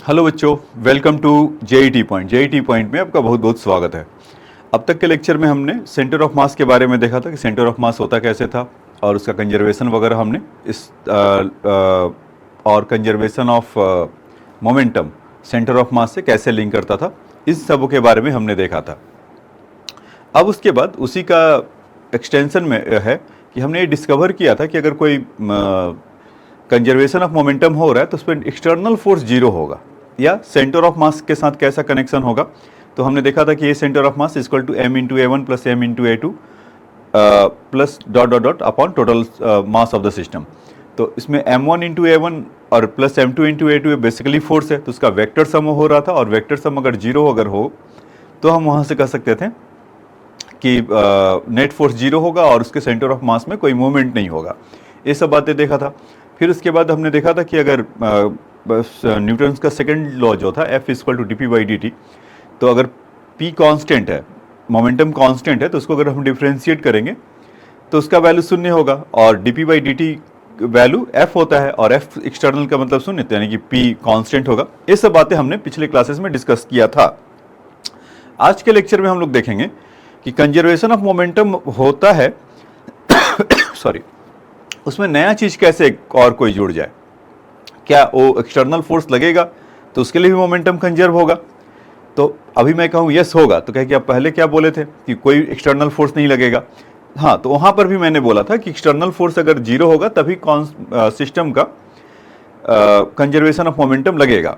Hello बच्चों, welcome to JET point. JET point में आपका बहुत बहुत स्वागत है। अब तक के लेक्चर में हमने सेंटर ऑफ मास के बारे में देखा था कि सेंटर ऑफ मास होता कैसे था और उसका कंजर्वेशन वगैरह हमने और conservation of momentum centre of मास से कैसे लिंक करता था, इस सब के बारे में हमने देखा था। अब उसके बाद उसी का एक्सटेंशन में है कि हमने ये डिस्कवर किया था कि अगर कोई कंजर्वेशन ऑफ मोमेंटम हो रहा है तो उस पर एक्सटर्नल फोर्स जीरो होगा या सेंटर ऑफ मास के साथ कैसा कनेक्शन होगा। तो हमने देखा था कि ये centre of mass equal to m into A1 plus m into A2 plus dot dot dot upon total mass of the system. तो इसमें m1 इंटू A1 और plus m2 into A2 basically force है, तो उसका vector sum हो रहा था और वेक्टर सम अगर जीरो अगर हो तो हम वहाँ से कह सकते थे कि नेट फोर्स जीरो होगा और उसके सेंटर ऑफ मास में कोई मूवमेंट नहीं होगा। ये सब बातें देखा था। फिर उसके बाद हमने देखा था कि अगर न्यूटन्स का सेकंड लॉ जो था F इक्वल टू dp/dt, तो अगर P कांस्टेंट है, मोमेंटम कांस्टेंट है, तो उसको अगर हम डिफ्रेंशिएट करेंगे तो उसका वैल्यू शून्य होगा और dp/dt वैल्यू F होता है और F एक्सटर्नल का मतलब शून्य, यानी कि P कांस्टेंट होगा। ये सब बातें हमने पिछले क्लासेस में डिस्कस किया था। आज के लेक्चर में हम लोग देखेंगे कि कंजर्वेशन ऑफ मोमेंटम होता है सॉरी, उसमें नया चीज़ कैसे और कोई जुड़ जाए। क्या वो एक्सटर्नल फोर्स लगेगा तो उसके लिए भी मोमेंटम कंजर्व होगा? तो अभी मैं कहूँ यस होगा तो कहे कि आप पहले क्या बोले थे कि कोई एक्सटर्नल फोर्स नहीं लगेगा। हाँ, तो वहाँ पर भी मैंने बोला था कि एक्सटर्नल फोर्स अगर जीरो होगा तभी सिस्टम का कंजर्वेशन ऑफ मोमेंटम लगेगा।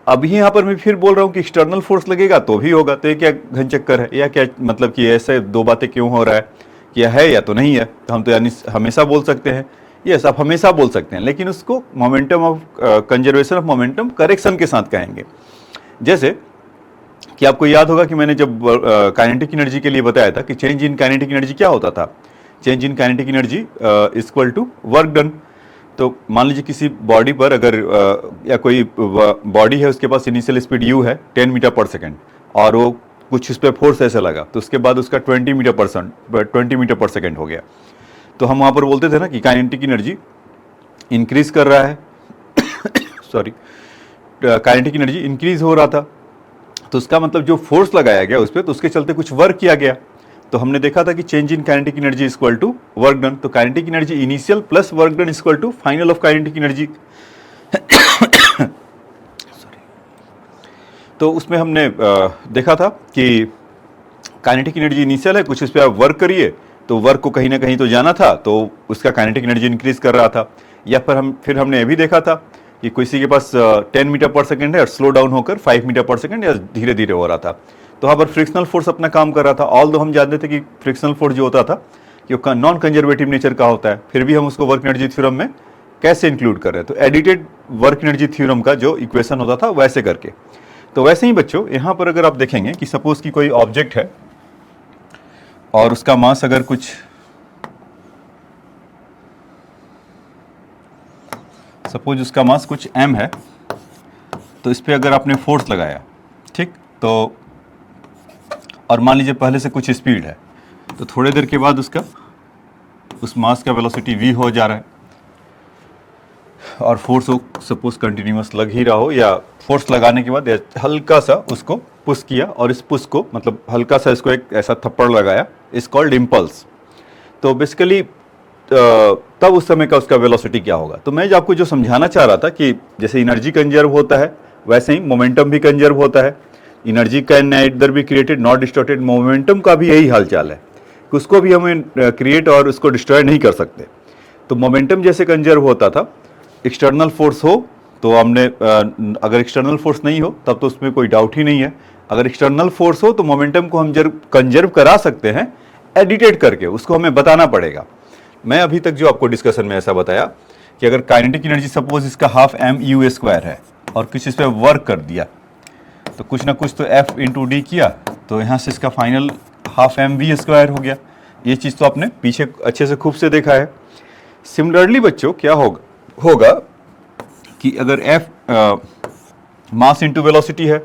अभी यहाँ पर मैं फिर बोल रहा हूँ कि एक्सटर्नल फोर्स लगेगा तो भी होगा। तो ये क्या घन चक्कर है, या क्या मतलब कि ऐसे दो बातें क्यों हो रहा है, कि है या तो नहीं है? तो हम तो यानी हमेशा बोल सकते हैं, यस आप हमेशा बोल सकते हैं, लेकिन उसको momentum of conservation of momentum correction के साथ कहेंगे। जैसे कि आपको याद होगा कि मैंने जब काइनेटिक एनर्जी के लिए बताया था कि चेंज इन काइनेटिक एनर्जी क्या होता था। Change in kinetic energy equal to work done. तो मान लीजिए किसी बॉडी पर अगर या कोई बॉडी है, उसके पास इनिशियल स्पीड u है 10 मीटर पर सेकेंड और वो कुछ उस पर फोर्स ऐसे लगा तो उसके बाद उसका 20 मीटर पर सेकेंड हो गया। तो हम वहाँ पर बोलते थे ना कि काइनेटिक एनर्जी इंक्रीज कर रहा है सॉरी, काइनेटिक एनर्जी इंक्रीज हो रहा था। तो उसका मतलब जो फोर्स लगाया गया उस पर, तो उसके चलते कुछ वर्क किया गया। तो हमने देखा था कि change in kinetic energy equal to work done. तो kinetic energy initial plus work done equal to final of kinetic energy तो उसमें हमने देखा था कि काइनेटिक एनर्जी इनिशियल है, कुछ इस पर आप वर्क करिए तो वर्क को कहीं ना कहीं तो जाना था, तो उसका काइनेटिक एनर्जी इंक्रीज कर रहा था। या फिर हमने ये भी देखा था कि किसी के पास 10 मीटर पर सेकेंड है और स्लो डाउन होकर 5 मीटर पर सेकेंड या धीरे धीरे हो रहा था। तो वहाँ पर फ्रिक्शनल फोर्स अपना काम कर रहा था। ऑल दो हम जानते थे कि फ्रिक्शनल फोर्स जो होता था कि नॉन कंजर्वेटिव नेचर का होता है, फिर भी हम उसको वर्क एनर्जी थ्योरम में कैसे इंक्लूड कर रहे हैं, तो एडिटेड वर्क एनर्जी थ्योरम का जो इक्वेशन होता था वैसे करके। तो वैसे ही बच्चों यहाँ पर अगर आप देखेंगे कि सपोज की कोई ऑब्जेक्ट है और उसका मास अगर कुछ सपोज उसका मास कुछ m है, तो इस पर अगर आपने फोर्स लगाया, ठीक, तो और मान लीजिए पहले से कुछ स्पीड है, तो थोड़ी देर के बाद उस मास का वेलोसिटी v हो जा रहा है और फोर्स सपोज कंटिन्यूअस लग ही रहा हो, या फोर्स लगाने के बाद हल्का सा उसको पुश किया और इस पुश को मतलब हल्का सा इसको एक ऐसा थप्पड़ लगाया, इज कॉल्ड इम्पल्स। तो बेसिकली तब उस समय का उसका वेलोसिटी क्या होगा। तो मैं आपको जो समझाना चाह रहा था कि जैसे एनर्जी कंजर्व होता है वैसे ही मोमेंटम भी कंजर्व होता है। Energy can neither be created not distorted. Momentum का भी यही हालचाल है कि उसको भी हमें क्रिएट और उसको डिस्ट्रॉय नहीं कर सकते। तो मोमेंटम जैसे कंजर्व होता था, एक्सटर्नल फोर्स हो तो हमने अगर एक्सटर्नल फोर्स नहीं हो तब तो उसमें कोई डाउट ही नहीं है। अगर एक्सटर्नल फोर्स हो तो मोमेंटम को हम कंजर्व करा सकते हैं एडिटेट करके, उसको हमें बताना पड़ेगा। मैं अभी तक जो आपको डिस्कशन में ऐसा बताया कि अगर काइनेटिक एनर्जी सपोज इसका हाफ m/u² है और कुछ इस पर वर्क कर दिया तो कुछ ना कुछ तो F इंटू डी किया, तो यहाँ से इसका फाइनल हाफ mv² हो गया। ये चीज़ तो आपने पीछे अच्छे से खूब से देखा है। सिमिलरली बच्चों क्या होगा कि अगर F मास इंटू वेलोसिटी है,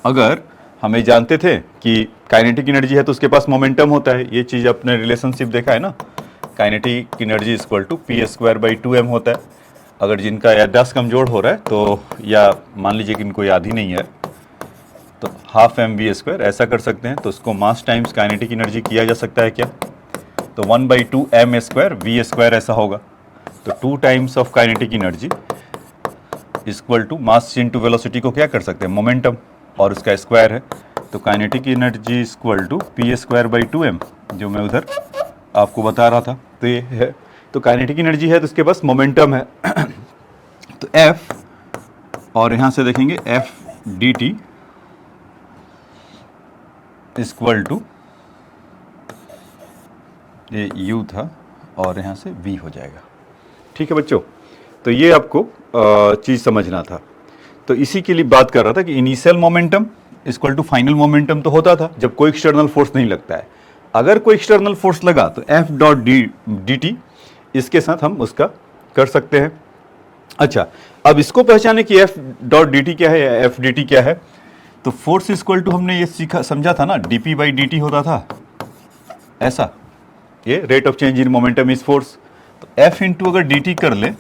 अगर हमें जानते थे कि काइनेटिक एनर्जी है तो उसके पास मोमेंटम होता है, ये चीज़ आपने रिलेशनशिप देखा है ना, kinetic energy equal to p² by 2m होता है। अगर जिनका याददाश्त कमज़ोर हो रहा है तो, या मान लीजिए कि इनको याद ही नहीं है, तो हाफ mv², ऐसा कर सकते हैं। तो इसको मास टाइम्स काइनेटिक एनर्जी किया जा सकता है क्या, तो 1/2 m²v², ऐसा होगा। तो 2 times of kinetic energy equal to mass into velocity को क्या कर सकते हैं, मोमेंटम, और उसका स्क्वायर है। तो kinetic energy equal to p²/2m, जो मैं उधर आपको बता रहा था। तो ये है, तो काइनेटिक एनर्जी है तो इसके पास मोमेंटम है। तो F, और यहाँ से देखेंगे F dt इक्वल टू, ये U था और यहाँ से V हो जाएगा। ठीक है बच्चों, तो ये आपको चीज़ समझना था। तो इसी के लिए बात कर रहा था कि initial momentum equal to final momentum तो होता था जब कोई एक्सटर्नल फोर्स नहीं लगता है। अगर कोई एक्सटर्नल फोर्स लगा तो F.dt, इसके साथ हम उसका कर सकते हैं। अच्छा, अब इसको पहचाने कि F.dt क्या है या F.dt क्या है। तो फोर्स इक्वल टू, हमने ये सीखा समझा था ना, dp/dt होता था ऐसा, ये rate of change in momentum is force. तो F इंटू अगर dt कर ले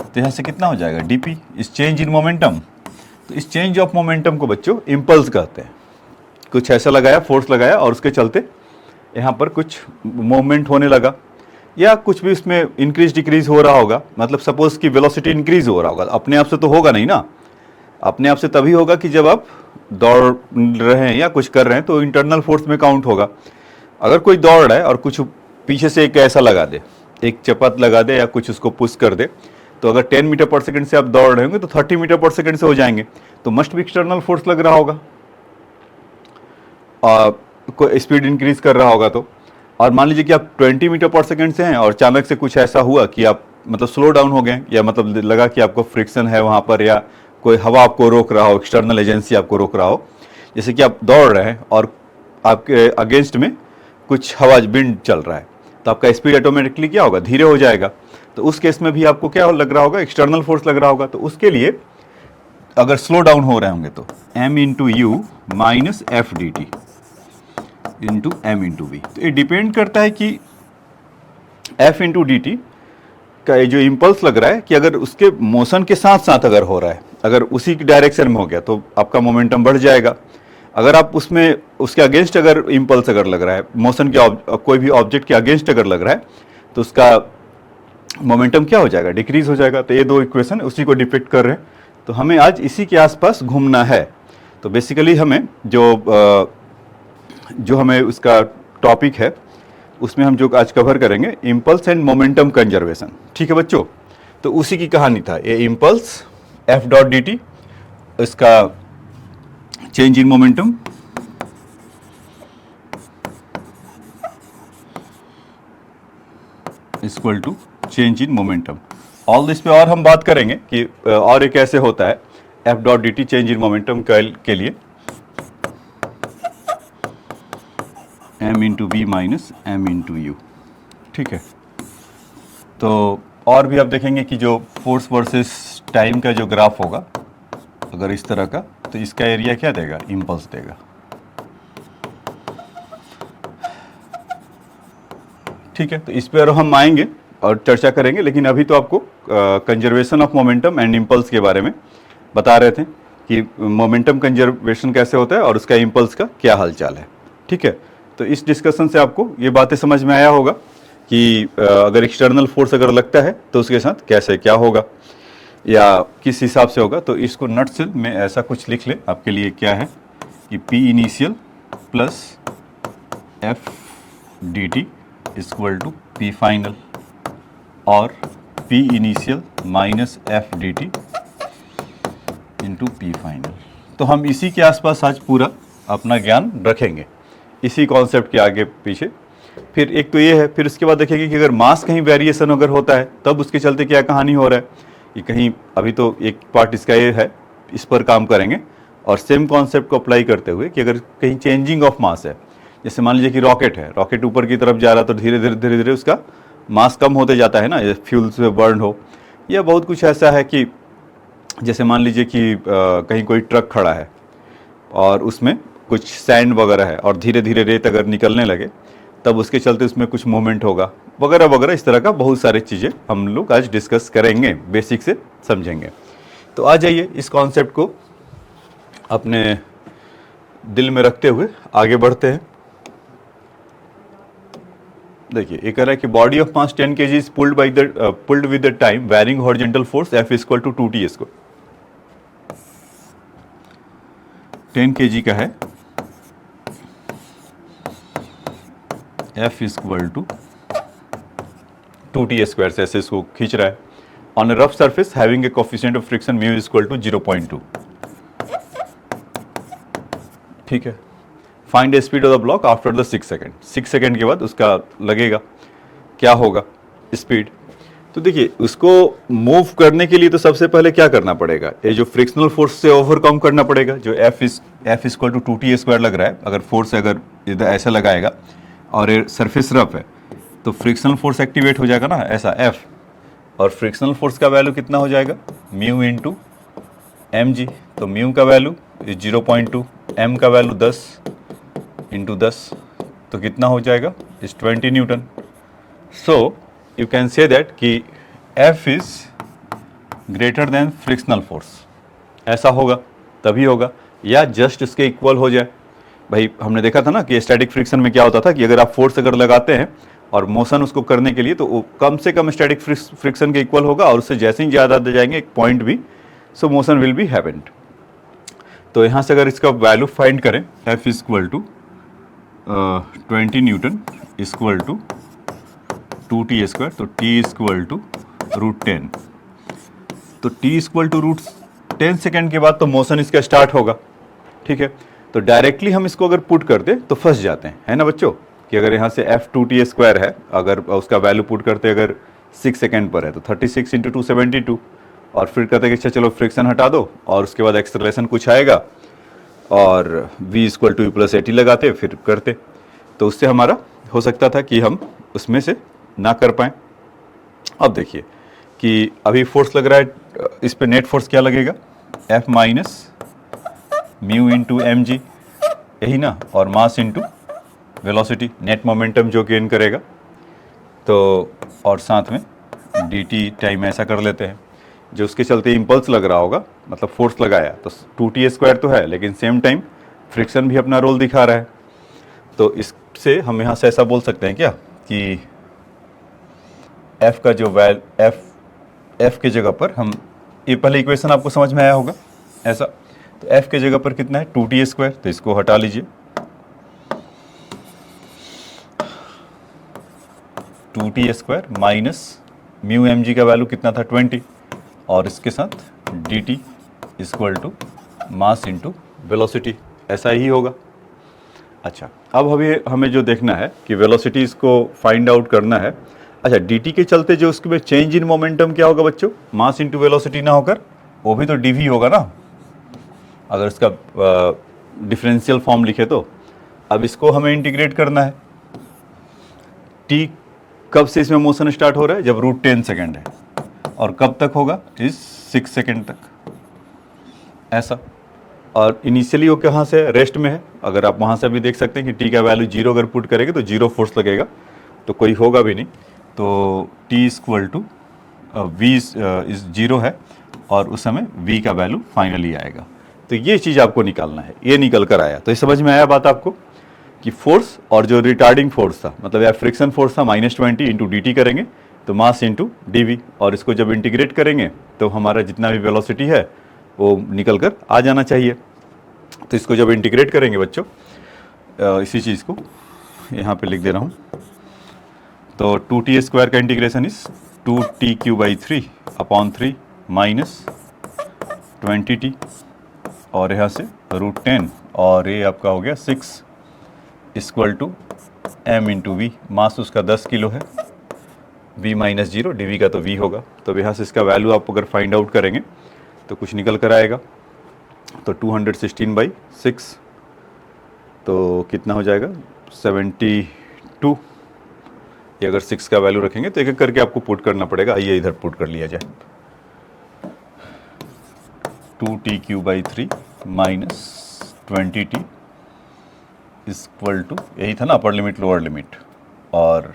तो यहाँ से कितना हो जाएगा, dp इस चेंज इन मोमेंटम। तो इस चेंज ऑफ मोमेंटम को बच्चों इम्पल्स कहते हैं। कुछ ऐसा लगाया, फोर्स लगाया और उसके चलते यहाँ पर कुछ मूवमेंट होने लगा, या कुछ भी उसमें इंक्रीज डिक्रीज हो रहा होगा। मतलब सपोज कि वेलोसिटी इंक्रीज हो रहा होगा, अपने आप से तो होगा नहीं ना। अपने आप से तभी होगा कि जब आप दौड़ रहे हैं या कुछ कर रहे हैं, तो इंटरनल फोर्स में काउंट होगा। अगर कोई दौड़ रहा है और कुछ पीछे से एक ऐसा लगा दे, एक चपत लगा दे या कुछ उसको पुश कर दे, तो अगर 10 मीटर पर सेकंड से आप दौड़ रहे होंगे तो 30 मीटर पर सेकंड से हो जाएंगे। तो मस्ट भी एक्सटर्नल फोर्स लग रहा होगा, कोई स्पीड इंक्रीज कर रहा होगा तो। और मान लीजिए कि आप 20 मीटर पर सेकंड से हैं और अचानक से कुछ ऐसा हुआ कि आप मतलब स्लो डाउन हो गए, या मतलब लगा कि आपको फ्रिक्शन है वहाँ पर, या कोई हवा आपको रोक रहा हो, एक्सटर्नल एजेंसी आपको रोक रहा हो। जैसे कि आप दौड़ रहे हैं और आपके अगेंस्ट में कुछ हवा विंड चल रहा है, तो आपका स्पीड ऑटोमेटिकली क्या होगा, धीरे हो जाएगा। तो उस केस में भी आपको क्या लग रहा होगा, एक्सटर्नल फोर्स लग रहा होगा। तो उसके लिए अगर स्लो डाउन हो रहे होंगे तो m into U minus F D T into M into V. तो ये डिपेंड करता है कि f इंटू डी टी का ये जो इम्पल्स लग रहा है, कि अगर उसके मोशन के साथ साथ अगर हो रहा है, अगर उसी की डायरेक्शन में हो गया तो आपका मोमेंटम बढ़ जाएगा। अगर आप उसमें उसके अगेंस्ट अगर इम्पल्स अगर लग रहा है, मोशन के कोई भी ऑब्जेक्ट के अगेंस्ट अगर लग रहा है, तो उसका मोमेंटम क्या हो जाएगा, डिक्रीज हो जाएगा। तो ये दो इक्वेशन उसी को डिपिक्ट कर रहे हैं। तो हमें आज इसी के आसपास घूमना है। तो बेसिकली हमें जो हमें उसका टॉपिक है, उसमें हम जो आज कवर करेंगे, इम्पल्स एंड मोमेंटम कंजर्वेशन। ठीक है बच्चों, तो उसी की कहानी था ये इम्पल्स F.dt, इसका change in momentum equal to change in momentum. All this पे और हम बात करेंगे कि और एक कैसे होता है F.dt चेंज इन मोमेंटम के लिए, m into V minus M into U. ठीक है, तो और भी आप देखेंगे कि जो फोर्स वर्सेस टाइम का जो ग्राफ होगा अगर इस तरह का, तो इसका एरिया क्या देगा, इम्पल्स देगा। ठीक है, तो इस पर हम आएंगे और चर्चा करेंगे, लेकिन अभी तो आपको conservation of momentum and impulse के बारे में बता रहे थे कि मोमेंटम कंजर्वेशन कैसे होता है और उसका इम्पल्स का क्या हालचाल है। ठीक है, तो इस डिस्कशन से आपको ये बातें समझ में आया होगा कि अगर एक्सटर्नल फोर्स अगर लगता है तो उसके साथ कैसे क्या होगा या किस हिसाब से होगा। तो इसको नटसेल में ऐसा कुछ लिख ले आपके लिए, क्या है कि P initial plus F D T equal to P final, और P initial minus F D T into P final. तो हम इसी के आसपास आज पूरा अपना ज्ञान रखेंगे, इसी कॉन्सेप्ट के आगे पीछे। फिर एक तो ये है, फिर उसके बाद देखेंगे कि अगर मास कहीं वेरिएशन अगर होता है तब उसके चलते क्या कहानी हो रहा है, कि कहीं अभी तो एक पार्ट इसका ये है, इस पर काम करेंगे। और सेम कॉन्सेप्ट को अप्लाई करते हुए कि अगर कहीं चेंजिंग ऑफ मास है, जैसे मान लीजिए कि रॉकेट है, रॉकेट ऊपर की तरफ जा रहा तो धीरे धीरे उसका मास कम होते जाता है ना, ये फ्यूल से बर्न हो, या बहुत कुछ ऐसा है कि जैसे मान लीजिए कि कहीं कोई ट्रक खड़ा है और उसमें कुछ सैंड वगैरह है और धीरे धीरे रेत अगर निकलने लगे, तब उसके चलते उसमें कुछ मूवमेंट होगा, वगैरह वगैरह, इस तरह का बहुत सारी चीज़ें हम लोग आज डिस्कस करेंगे, बेसिक से समझेंगे। तो आ जाइए इस कॉन्सेप्ट को अपने दिल में रखते हुए आगे बढ़ते हैं। देखिए ये कह रहा है कि body of mass 10 kg is pulled with the time varying horizontal force F equal to 2T square. 10 kg का है, F equal to 2T square से ऐसे इसको खींच रहा है। On a rough surface having a coefficient of friction mu equal to 0.2। ठीक है। Find the speed of the block after the 6 second. 6 second के बाद उसका लगेगा क्या होगा स्पीड। तो देखिए उसको मूव करने के लिए तो सबसे पहले क्या करना पड़ेगा, ये जो फ्रिक्शनल फोर्स से ओवरकम करना पड़ेगा। जो F equal to 2T square लग रहा है, अगर फोर्स अगर इधर ऐसा लगाएगा और ये सरफेस रफ है तो फ्रिक्शनल फोर्स एक्टिवेट हो जाएगा ना, ऐसा F, और फ्रिक्शनल फोर्स का वैल्यू कितना हो जाएगा, म्यू इंटू mg। तो म्यू का वैल्यू 0.2, m का वैल्यू 10 इंटू 10, तो कितना हो जाएगा इस 20 Newton. So you can say that कि F is greater than frictional force, ऐसा होगा तभी होगा, या जस्ट इसके इक्वल हो जाए। भाई हमने देखा था ना कि स्टैटिक फ्रिक्शन में क्या होता था कि अगर आप फोर्स अगर लगाते हैं और मोशन उसको करने के लिए तो वो कम से कम स्टैटिक फ्रिक्शन के इक्वल होगा, और उससे जैसे ही ज़्यादा दे जाएंगे एक पॉइंट भी, so motion will be happened. तो यहाँ से अगर इसका वैल्यू फाइंड करें, F equal to 20 newton equal to 2T square, तो T इक्वल टू √10। तो T इक्वल टू √10 सेकेंड के बाद तो मोशन इसका स्टार्ट होगा। ठीक है, तो डायरेक्टली हम इसको अगर पुट कर दें तो फंस जाते हैं, है ना बच्चों, कि अगर यहाँ से F2T स्क्वायर है, अगर उसका वैल्यू पुट करते अगर 6 सेकेंड पर है तो 36 इंटू 2 72, और फिर कहते हैं कि अच्छा चलो फ्रिक्शन हटा दो और उसके बाद एक्सेलरेशन कुछ आएगा और v इक्वल टू प्लस 80 लगाते फिर करते, तो उससे हमारा हो सकता था कि हम उसमें से ना कर पाएँ। अब देखिए कि अभी फोर्स लग रहा है, इस पे नेट फोर्स क्या लगेगा, F minus mu into mg, यही ना, और मास इंटू वेलोसिटी, नेट मोमेंटम जो गेन करेगा। तो और साथ में dt टाइम ऐसा कर लेते हैं, जो उसके चलते इम्पल्स लग रहा होगा, मतलब फोर्स लगाया तो 2T स्क्वायर तो है, लेकिन सेम टाइम फ्रिक्शन भी अपना रोल दिखा रहा है। तो इससे हम यहाँ से ऐसा बोल सकते हैं क्या कि F का जो F के जगह पर हम, ये पहले इक्वेशन आपको समझ में आया होगा ऐसा, तो F के जगह पर कितना है 2T स्क्वायर, तो इसको हटा लीजिए, 2T square minus mu mg का वैल्यू कितना था 20, और इसके साथ dt equal to mass into velocity, ऐसा ही होगा। अच्छा, अब हमें जो देखना है कि वेलोसिटी इसको फाइंड आउट करना है। अच्छा, dt के चलते जो उसमें चेंज इन मोमेंटम क्या होगा बच्चों, मास इंटू वेलोसिटी ना होकर वो भी तो dv होगा ना, अगर इसका डिफरेंशियल फॉर्म लिखे तो। अब इसको हमें इंटीग्रेट करना है। t कब से इसमें मोशन स्टार्ट हो रहा है, जब √10 सेकेंड है, और कब तक होगा, इस 6 सेकेंड तक, ऐसा। और इनिशियली वो कहाँ से रेस्ट में है, अगर आप वहाँ से भी देख सकते हैं कि t का वैल्यू 0 अगर पुट करेंगे तो 0 फोर्स लगेगा, तो कोई होगा भी नहीं। तो t equal to v is 0 है, और उस समय v का वैल्यू फाइनली आएगा। तो ये चीज़ आपको निकालना है, ये निकल कर आया। तो ये समझ में आया बात आपको कि फोर्स और जो रिटार्डिंग फोर्स था, मतलब या फ्रिक्शन फोर्स था -20 इंटू dt करेंगे तो मास इंटू dv, और इसको जब इंटीग्रेट करेंगे तो हमारा जितना भी वेलोसिटी है वो निकल कर आ जाना चाहिए। तो इसको जब इंटीग्रेट करेंगे बच्चों, इसी चीज़ को यहाँ पे लिख दे रहा हूँ, तो 2T स्क्वायर का इंटीग्रेशन इस 2T³/3 अपॉन 3 माइनस 20T, और यहाँ से √10, और ये आपका हो गया 6 equal to m into v, mass उसका 10 किलो है, v माइनस 0, dv का तो v होगा। तो यहाँ से इसका वैल्यू आप अगर फाइंड आउट करेंगे तो कुछ निकल कर आएगा, तो 216/6, तो कितना हो जाएगा 72। ये अगर 6 का वैल्यू रखेंगे तो एक एक करके आपको पुट करना पड़ेगा। आइए इधर पुट कर लिया जाए, 2T³/3 minus 20T equal to, यही था ना अपर लिमिट लोअर लिमिट, और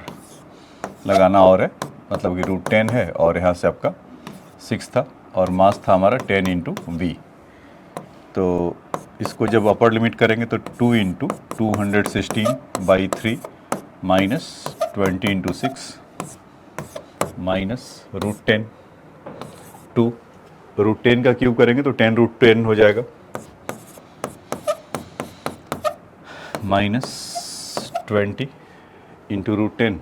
लगाना और है, मतलब कि √10 है और यहाँ से आपका 6 था और मास था हमारा 10 इंटू वी। तो इसको जब अपर लिमिट करेंगे तो 2 इंटू 216/3 माइनस 20 इंटू 6 माइनस √10, 2 √10 का क्यूब करेंगे तो 10√10 हो जाएगा, माइनस 20 इंटू √10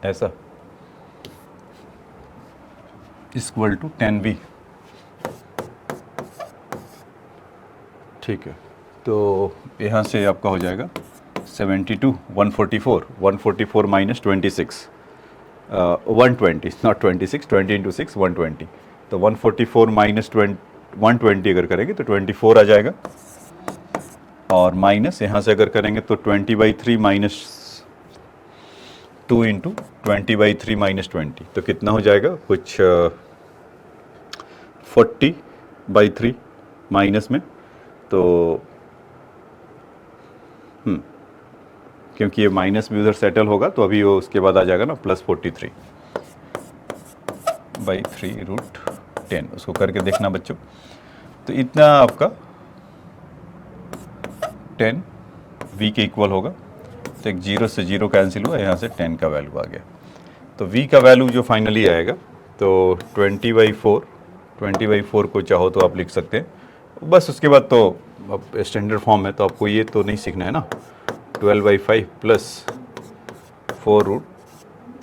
ऐसा इक्वल टू 10v। ठीक है, तो यहाँ से आपका हो जाएगा 72, 144 माइनस 26, 120, नॉट 26, 20 इंटू 6 120, तो 144 माइनस 120 अगर करेंगे तो 24 आ जाएगा, और माइनस यहाँ से अगर करेंगे तो 20/3 माइनस 2 इंटू 20/3 माइनस 20, तो कितना हो जाएगा कुछ 40/3 माइनस में, तो क्योंकि ये माइनस भी उधर सेटल होगा तो अभी वो उसके बाद आ जाएगा ना प्लस 43/3 √10, उसको करके देखना बच्चों। तो इतना आपका 10 v के इक्वल होगा, तो एक 0 से 0 कैंसिल हुआ, यहाँ से 10 का वैल्यू आ गया। तो v का वैल्यू जो फाइनली आएगा तो 20/4 को चाहो तो आप लिख सकते हैं, बस उसके बाद तो अब स्टैंडर्ड फॉर्म है तो आपको ये तो नहीं सीखना है ना, 12/5 प्लस 4/3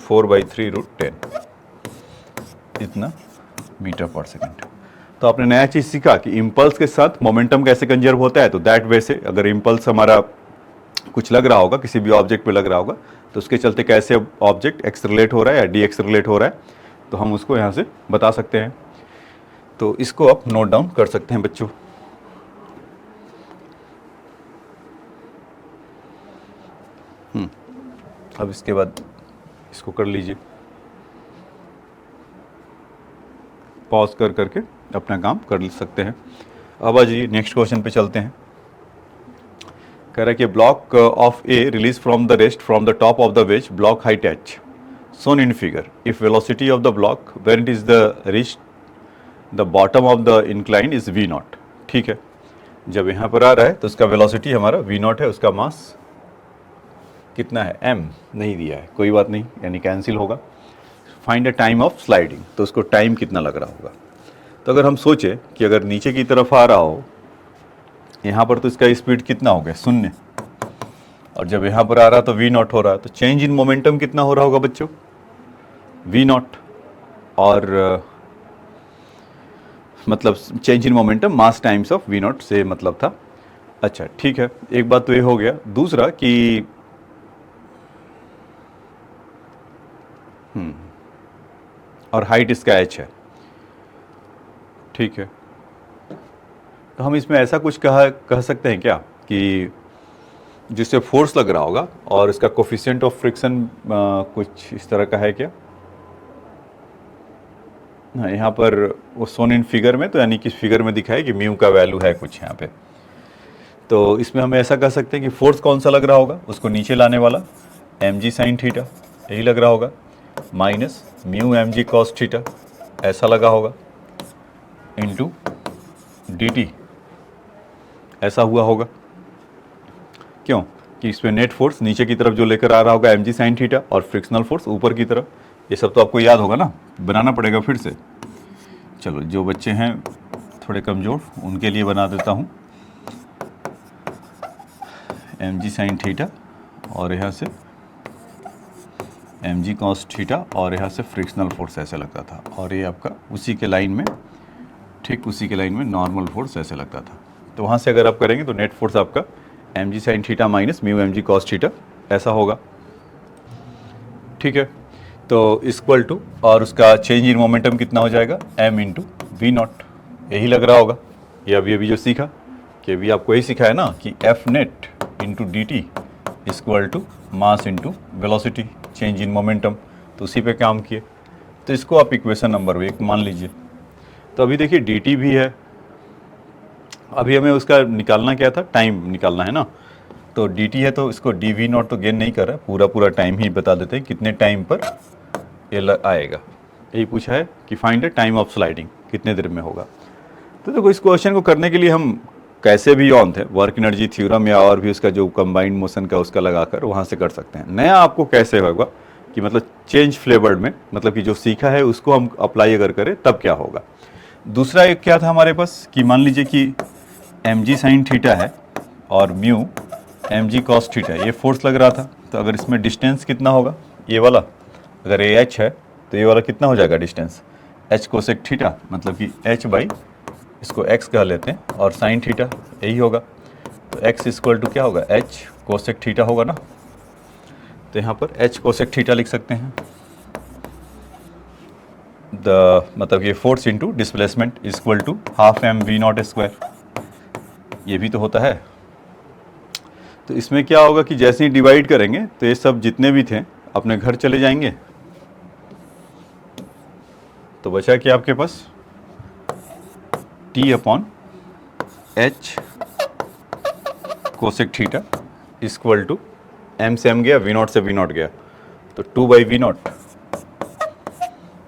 √10 इतना मीटर पर सेकंड। तो आपने नया चीज़ सीखा कि इम्पल्स के साथ मोमेंटम कैसे कंजर्व होता है। तो दैट वे से अगर इम्पल्स हमारा कुछ लग रहा होगा, किसी भी ऑब्जेक्ट पे लग रहा होगा, तो उसके चलते कैसे ऑब्जेक्ट एक्सेलरेट हो रहा है या डी एक्सेलरेट हो रहा है, तो हम उसको यहाँ से बता सकते हैं। तो इसको आप नोट डाउन कर सकते हैं बच्चों। अब इसके बाद इसको कर लीजिए, पॉज कर करके अपना काम कर सकते हैं। अब आज नेक्स्ट क्वेश्चन पे चलते हैं। कह रहा है कि block of A release from the rest from the top of the ways block height h shown in figure if velocity of the block when it is the reached the bottom of the incline is v0। ठीक है, जब यहाँ पर आ रहा है तो उसका velocity हमारा v0 है, उसका मास कितना है m नहीं दिया है, कोई बात नहीं, यानी कैंसिल होगा। Find the time of sliding, तो उसको टाइम कितना लग रहा होगा। तो अगर हम सोचें कि अगर नीचे की तरफ आ रहा हो यहाँ पर, तो इसका स्पीड कितना हो गया 0, और जब यहाँ पर आ रहा तो v0 हो रहा है, तो चेंज इन मोमेंटम कितना हो रहा होगा बच्चों v0, और मतलब change in momentum mass times of v0 से मतलब था। अच्छा ठीक है, एक बात तो ये हो गया। दूसरा कि और हाइट इसका h है, ठीक है। तो हम इसमें ऐसा कुछ कह सकते हैं क्या कि जिससे फोर्स लग रहा होगा और इसका कोफिशिएंट ऑफ फ्रिक्शन कुछ इस तरह का है क्या। हाँ, यहाँ पर वो सोन इन फिगर में, तो यानी कि फिगर में दिखाए कि म्यू का वैल्यू है कुछ यहाँ पे, तो इसमें हम ऐसा कह सकते हैं कि फोर्स कौन सा लग रहा होगा, उसको नीचे लाने वाला mg sin थीटा यही लग रहा होगा, minus mu mg cos theta ऐसा लगा होगा, इंटू dt ऐसा हुआ होगा। क्यों कि इसमें नेट फोर्स नीचे की तरफ जो लेकर आ रहा होगा mg sin थीटा, और फ्रिक्शनल फोर्स ऊपर की तरफ। ये सब तो आपको याद होगा ना, बनाना पड़ेगा फिर से। चलो जो बच्चे हैं थोड़े कमज़ोर उनके लिए बना देता हूँ, mg sin थीटा और यहाँ से mg cos थीटा और यहाँ से फ्रिक्शनल फोर्स ऐसे लगता था, और ये आपका उसी के लाइन में, ठीक उसी के लाइन में नॉर्मल फोर्स ऐसे लगता था। तो वहाँ से अगर आप करेंगे तो नेट फोर्स आपका mg sin theta minus mu mg cos theta ऐसा होगा, ठीक है। तो इक्वल टू, और उसका चेंज इन मोमेंटम कितना हो जाएगा m इंटू v0, यही लग रहा होगा। ये अभी जो सीखा कि अभी आपको यही सीखा है ना कि f net into D T equal to mass into velocity change in momentum, तो उसी पे काम किए। तो इसको आप इक्वेशन नंबर 1 मान लीजिए। तो अभी देखिए dt भी है, अभी हमें उसका निकालना क्या था, टाइम निकालना है ना। तो dt है तो इसको dv नॉट तो गेन नहीं कर रहा, पूरा पूरा टाइम ही बता देते हैं कितने टाइम पर ये आएगा। यही पूछा है कि find the time of sliding, कितने देर में होगा। तो देखो इस क्वेश्चन को करने के लिए हम कैसे भी ऑन थे, वर्क एनर्जी थ्योरम या और भी उसका जो कंबाइंड मोशन का उसका लगाकर वहाँ से कर सकते हैं। नया आपको कैसे होगा कि मतलब चेंज फ्लेवर्ड में, मतलब कि जो सीखा है उसको हम अप्लाई अगर करें तब क्या होगा। दूसरा एक क्या था हमारे पास कि मान लीजिए कि mg साइन थीटा है और म्यू mg कॉस थीटा, ये फोर्स लग रहा था। तो अगर इसमें डिस्टेंस कितना होगा, ये वाला अगर ये h है तो ये वाला कितना हो जाएगा डिस्टेंस, h कोसेक थीटा, मतलब कि h बाई इसको x कह लेते हैं और साइन थीटा यही होगा। तो x इक्वल टू क्या होगा, h कोसेक थीटा होगा ना। तो यहाँ पर h कोसेक थीटा लिख सकते हैं। मतलब ये force into displacement equal to half M V naught square, ये भी तो होता है। तो इसमें क्या होगा कि जैसे ही डिवाइड करेंगे तो ये सब जितने भी थे अपने घर चले जाएंगे। तो बचा कि आपके पास t upon h cosec theta equal to m से m गया, v नॉट से v नॉट गया, तो 2 बाई वी नॉट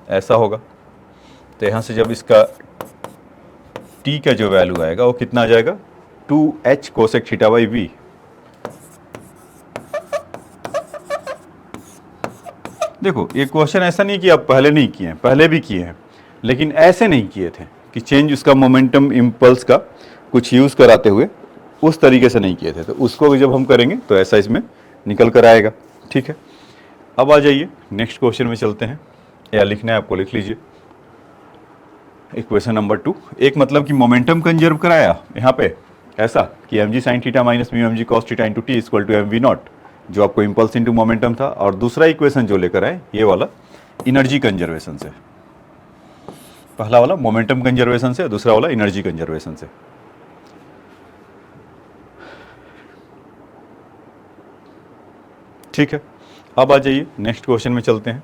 ऐसा होगा। तो यहाँ से जब इसका t का जो वैल्यू आएगा वो कितना आ जाएगा, 2h cosec theta by v। देखो ये क्वेश्चन ऐसा नहीं कि आप पहले नहीं किए हैं, पहले भी किए हैं, लेकिन ऐसे नहीं किए थे कि चेंज उसका मोमेंटम इम्पल्स का कुछ यूज़ कराते हुए उस तरीके से नहीं किए थे। तो उसको जब हम करेंगे तो ऐसा इसमें निकल कर आएगा। ठीक है, अब आ जाइए नेक्स्ट क्वेश्चन में चलते हैं, या लिखना है आपको लिख लीजिए। इक्वेशन नंबर 2, एक मतलब कि मोमेंटम कंजर्व कराया यहाँ पे ऐसा कि mg sine theta minus mu mg cos theta into T equal to M V naught, जो आपको इम्पल्स इंटू मोमेंटम था। और दूसरा इक्वेशन जो लेकर आए ये वाला एनर्जी कंजर्वेशन से, पहला वाला मोमेंटम कंजर्वेशन से, दूसरा वाला एनर्जी कंजर्वेशन से। ठीक है, अब आ जाइए नेक्स्ट क्वेश्चन में चलते हैं।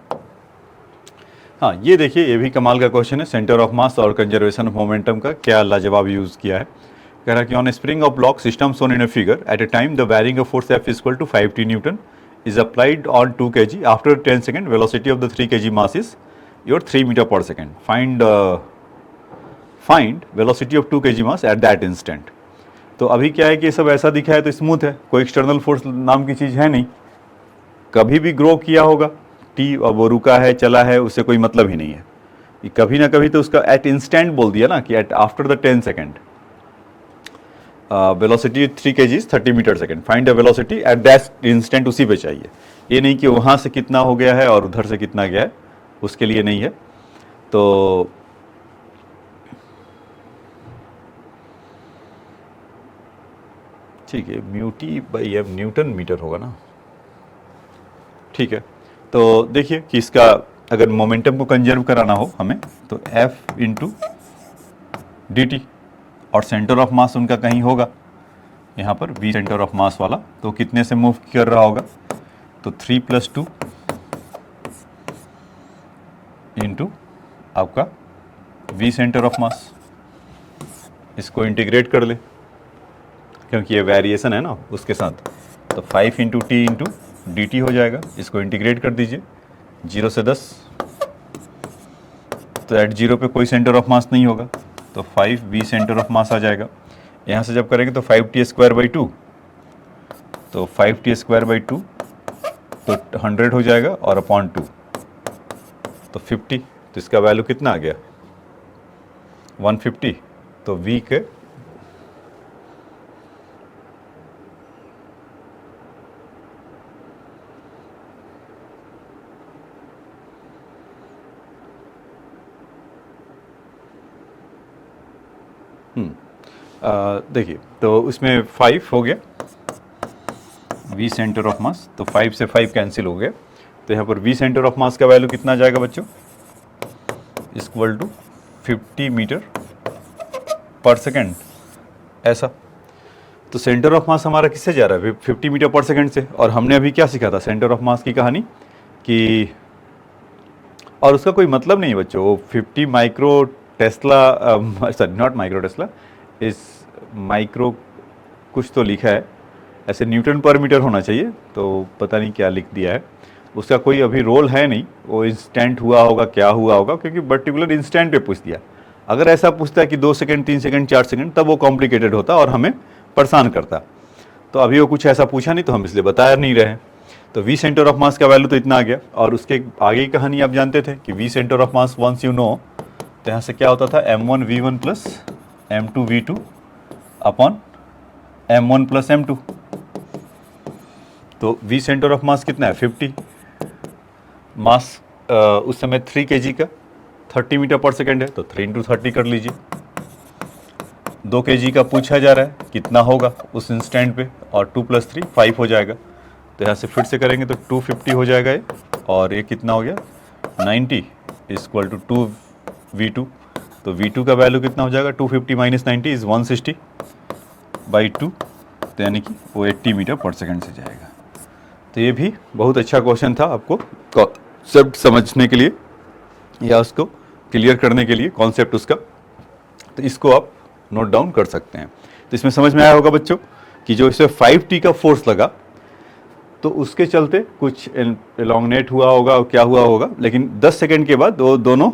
हाँ ये देखिए, ये भी कमाल का क्वेश्चन है, सेंटर ऑफ मास और कंजर्वेशन ऑफ मोमेंटम का क्या लाजवाब यूज़ किया है। कह रहा कि on spring of block system shown in a figure at a time the varying of force F equal to 5t newton is applied on 2 kg after 10 second velocity of the 3 kg mass is your 3 meter per second. Find velocity of 2 kg mass at that instant. तो अभी क्या है कि ये सब ऐसा दिखा है तो स्मूथ है, कोई एक्सटर्नल फोर्स नाम की चीज़ है नहीं। कभी भी ग्रो किया होगा टी, अब वो रुका है चला है उससे कोई मतलब ही नहीं है। कभी ना कभी तो उसका एट इंस्टेंट बोल दिया ना कि at after the 10 second velocity 3 kg 30 metre second, find the velocity at that instant, उसी पे चाहिए। ये नहीं कि वहाँ से कितना हो गया है और उधर से कितना गया है, उसके लिए नहीं है। तो ठीक है, mu T by M newton metre होगा ना। ठीक है, तो देखिए कि इसका अगर मोमेंटम को कंजर्व कराना हो हमें तो F इंटू डी टी, और सेंटर ऑफ मास उनका कहीं होगा यहाँ पर V सेंटर ऑफ मास वाला, तो कितने से मूव कर रहा होगा, तो 3 + 2 इंटू आपका V सेंटर ऑफ मास। इसको इंटीग्रेट कर ले क्योंकि ये वेरिएशन है ना उसके साथ, तो 5 into T into D T हो जाएगा। इसको इंटीग्रेट कर दीजिए 0 से 10, तो एट 0 पे कोई सेंटर ऑफ मास नहीं होगा, तो 5 V सेंटर ऑफ मास आ जाएगा। यहाँ से जब करेंगे तो 5t स्क्वायर बाई 2, तो 5t स्क्वायर बाई 2 तो 100 हो जाएगा, और अपॉन 2 तो 50, तो इसका वैल्यू कितना आ गया 150। तो V के देखिए तो उसमें 5 हो गया V सेंटर ऑफ मास, तो 5 से 5 कैंसिल हो गया। तो यहाँ पर V सेंटर ऑफ मास का वैल्यू कितना आ जाएगा बच्चों, इक्वल टू 50 मीटर पर सेकेंड ऐसा। तो सेंटर ऑफ मास हमारा किससे जा रहा है 50 मीटर पर सेकेंड से। और हमने अभी क्या सीखा था सेंटर ऑफ मास की कहानी कि, और उसका कोई मतलब नहीं है बच्चों, वो 50 micro Tesla, sorry not micro Tesla, इस माइक्रो कुछ तो लिखा है, ऐसे न्यूटन पर मीटर होना चाहिए, तो पता नहीं क्या लिख दिया है, उसका कोई अभी रोल है नहीं, वो इंस्टेंट हुआ होगा क्या हुआ होगा, क्योंकि पर्टिकुलर इंस्टेंट पे पूछ दिया। अगर ऐसा पूछता है कि 2 सेकंड 3 सेकंड 4 सेकंड, तब वो कॉम्प्लिकेटेड होता और हमें परेशान करता। तो अभी वो कुछ ऐसा पूछा नहीं, तो हम इसलिए बता नहीं रहे हैं। तो वी सेंटर ऑफ मास का वैल्यू तो इतना आ गया, और उसके आगे की कहानी आप जानते थे कि V centre of mass once you know, तो यहाँ से क्या होता था m1v1 plus m2v2 upon m1 plus m2। तो वी सेंटर ऑफ मास कितना है 50, मास उस समय 3 kg का 30 मीटर पर सेकेंड है, तो 3 इंटू 30 कर लीजिए। 2 kg का पूछा जा रहा है कितना होगा उस इंस्टेंट पे, और 2 + 3 5 हो जाएगा। तो यहाँ से फिर से करेंगे तो 250 हो जाएगा ये, और ये कितना हो गया 90 इक्वल टू 2v2। तो v2 का वैल्यू कितना हो जाएगा 250 माइनस 90 इज़ 160 बाई 2, तो यानी कि वो 80 मीटर पर सेकेंड से जाएगा। तो ये भी बहुत अच्छा क्वेश्चन था आपको कॉन्सेप्ट समझने के लिए या उसको क्लियर करने के लिए, कॉन्सेप्ट उसका। तो इसको आप नोट डाउन कर सकते हैं। तो इसमें समझ में आया होगा बच्चों कि जो इसे 5t का फोर्स लगा, तो उसके चलते कुछ एलोंगनेट हुआ होगा और क्या हुआ होगा, लेकिन 10 सेकंड के बाद वो दोनों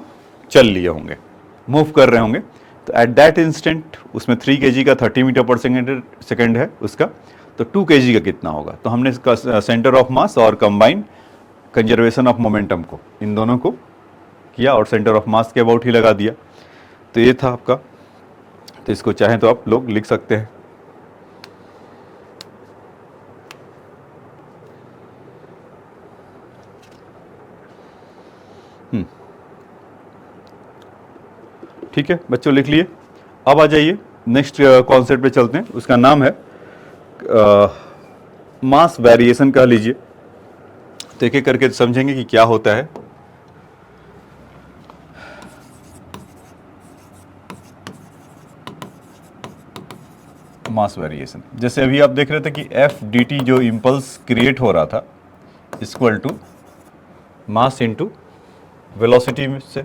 चल लिए होंगे, मूव कर रहे होंगे। तो एट दैट इंस्टेंट उसमें 3 kg का 30 मीटर पर सेकेंड है उसका, तो 2 kg का कितना होगा। तो हमने इसका सेंटर ऑफ मास और कंबाइन कंजर्वेशन ऑफ मोमेंटम को, इन दोनों को किया और सेंटर ऑफ मास के अबाउट ही लगा दिया। तो ये था आपका। तो इसको चाहें तो आप लोग लिख सकते हैं। ठीक है बच्चों, लिख लिए। अब आ जाइए नेक्स्ट कॉन्सेप्ट पे चलते हैं। उसका नाम है मास वेरिएशन कह लीजिए। तो एक एक करके समझेंगे कि क्या होता है। मास वेरिएशन, जैसे अभी आप देख रहे थे कि एफ डी टी जो इम्पल्स क्रिएट हो रहा था equal to mass into velocity से।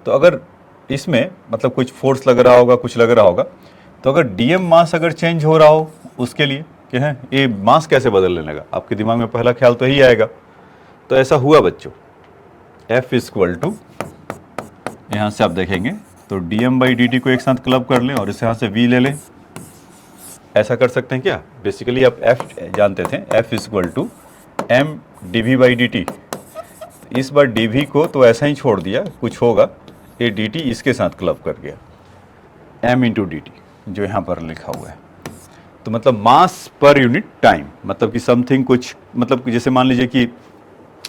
तो अगर इसमें मतलब कुछ फोर्स लग रहा होगा, कुछ लग रहा होगा, तो अगर डीएम मास अगर चेंज हो रहा हो उसके लिए क्या है, ये मास कैसे बदलने लगा, आपके दिमाग में पहला ख्याल तो यही आएगा। तो ऐसा हुआ बच्चों, एफ इक्वल टू, यहाँ से आप देखेंगे तो डीएम बाई डी टी को एक साथ क्लब कर लें और इस यहाँ से वी ले लें। ऐसा कर सकते हैं क्या, बेसिकली आप एफ जानते थे, F equal to M D V by D T. इस बार डी वी को तो ऐसा ही छोड़ दिया, कुछ होगा, ये डी टी इसके साथ क्लब कर गया, एम इंटू डी टी जो यहाँ पर लिखा हुआ है। तो मतलब मास पर यूनिट टाइम, मतलब कि समथिंग कुछ, मतलब जैसे मान लीजिए कि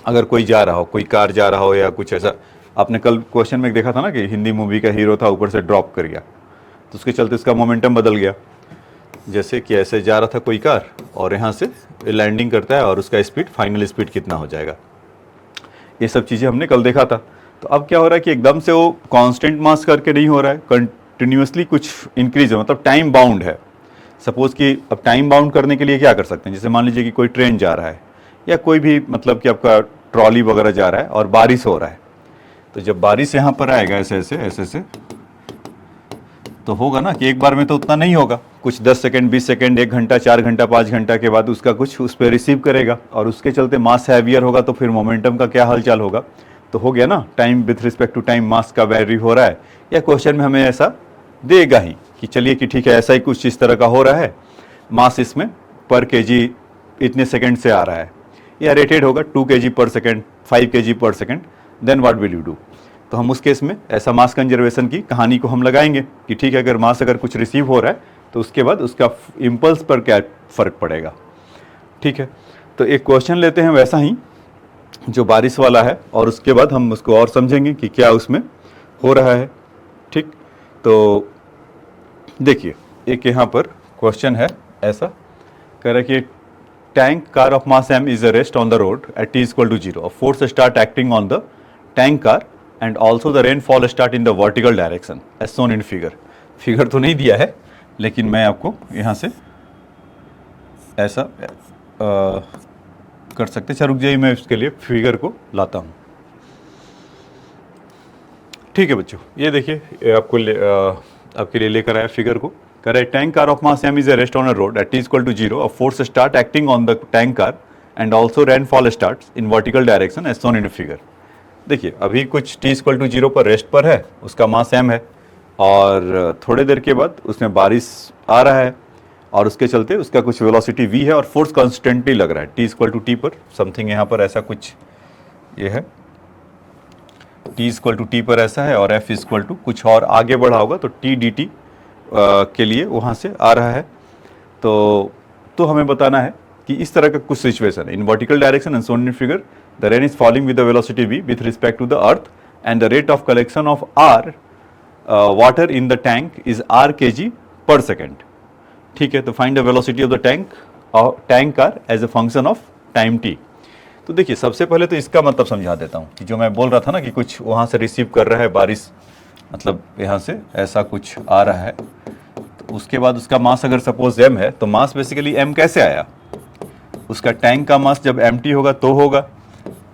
अगर कोई जा रहा हो, कोई कार जा रहा हो या कुछ ऐसा, आपने कल क्वेश्चन में देखा था ना कि हिंदी मूवी का हीरो था, ऊपर से ड्रॉप कर गया, तो उसके चलते इसका मोमेंटम बदल गया। जैसे कि ऐसे जा रहा था कोई कार और यहाँ से लैंडिंग करता है और उसका स्पीड, फाइनल स्पीड कितना हो जाएगा, ये सब चीज़ें हमने कल देखा था। तो अब क्या हो रहा है कि एकदम से वो कांस्टेंट मास करके नहीं हो रहा है, कंटिन्यूसली कुछ इंक्रीज है, मतलब टाइम बाउंड है। सपोज कि अब टाइम बाउंड करने के लिए क्या कर सकते हैं, जैसे मान लीजिए कि कोई ट्रेन जा रहा है या कोई भी मतलब कि आपका ट्रॉली वगैरह जा रहा है और बारिश हो रहा है, तो जब बारिश यहाँ पर आएगा ऐसे ऐसे ऐसे ऐसे, तो होगा ना कि एक बार में तो उतना नहीं होगा, कुछ 10 सेकंड 20 सेकंड 1 घंटा 4 घंटा 5 घंटा के बाद उसका कुछ उस पर रिसीव करेगा और उसके चलते मास हैवियर होगा, तो फिर मोमेंटम का क्या हालचाल होगा। तो हो गया ना, time with respect to time mass का वैरी हो रहा है, या क्वेश्चन में हमें ऐसा देगा ही कि चलिए कि ठीक है ऐसा ही कुछ इस तरह का हो रहा है, मास इसमें पर केजी इतने सेकंड से आ रहा है, या रेटेड होगा 2 kg पर सेकंड 5 kg पर second, then what will you do. तो हम उस केस में ऐसा मास कंजर्वेशन की कहानी को हम लगाएंगे कि ठीक है अगर मास अगर कुछ रिसीव हो रहा है तो उसके बाद उसका इम्पल्स पर क्या फ़र्क पड़ेगा। ठीक है, तो एक क्वेश्चन लेते हैं वैसा ही जो बारिश वाला है, और उसके बाद हम उसको और समझेंगे कि क्या उसमें हो रहा है। ठीक, तो देखिए एक यहाँ पर क्वेश्चन है, ऐसा कह रहा है कि tank car of mass m is rest on the road at t equal to 0, force start acting on the tank car and also the rainfall start in the vertical direction as shown in figure. Figure तो नहीं दिया है, लेकिन मैं आपको यहाँ से ऐसा कर सकते। अच्छा रुक जाइए, मैं इसके लिए फिगर को लाता हूँ। ठीक है बच्चों, ये देखिए आपके लिए लेकर आया फिगर को, Correct. Tank car of mass m is a rest on a road at t equal to 0. A force start acting on the tank car and also rainfall starts in vertical direction as shown in a figure. देखिए अभी कुछ t equal to 0 पर rest पर है, उसका मास m है और थोड़े देर के बाद उसमें बारिश आ रहा है और उसके चलते उसका कुछ वेलोसिटी v है और फोर्स कॉन्स्टेंटली लग रहा है t इक्वल टू टी पर समथिंग, यहाँ पर ऐसा कुछ ये है t इक्वल टू टी पर ऐसा है और f इक्वल टू कुछ और आगे बढ़ा होगा तो t dt के लिए वहाँ से आ रहा है। तो हमें बताना है कि इस तरह का कुछ सिचुएशन है in vertical direction and shown in figure the rain is falling with the velocity v with respect to the earth and the rate of collection of r water in the tank is r kg पर second. ठीक है, तो find the velocity of the tank car as a function of time t। तो देखिए सबसे पहले तो इसका मतलब समझा देता हूँ कि जो मैं बोल रहा था ना कि कुछ वहाँ से रिसीव कर रहा है बारिश, मतलब यहाँ से ऐसा कुछ आ रहा है, तो उसके बाद उसका मास अगर सपोज m है तो मास बेसिकली m कैसे आया, उसका टैंक का मास जब एम्प्टी होगा तो होगा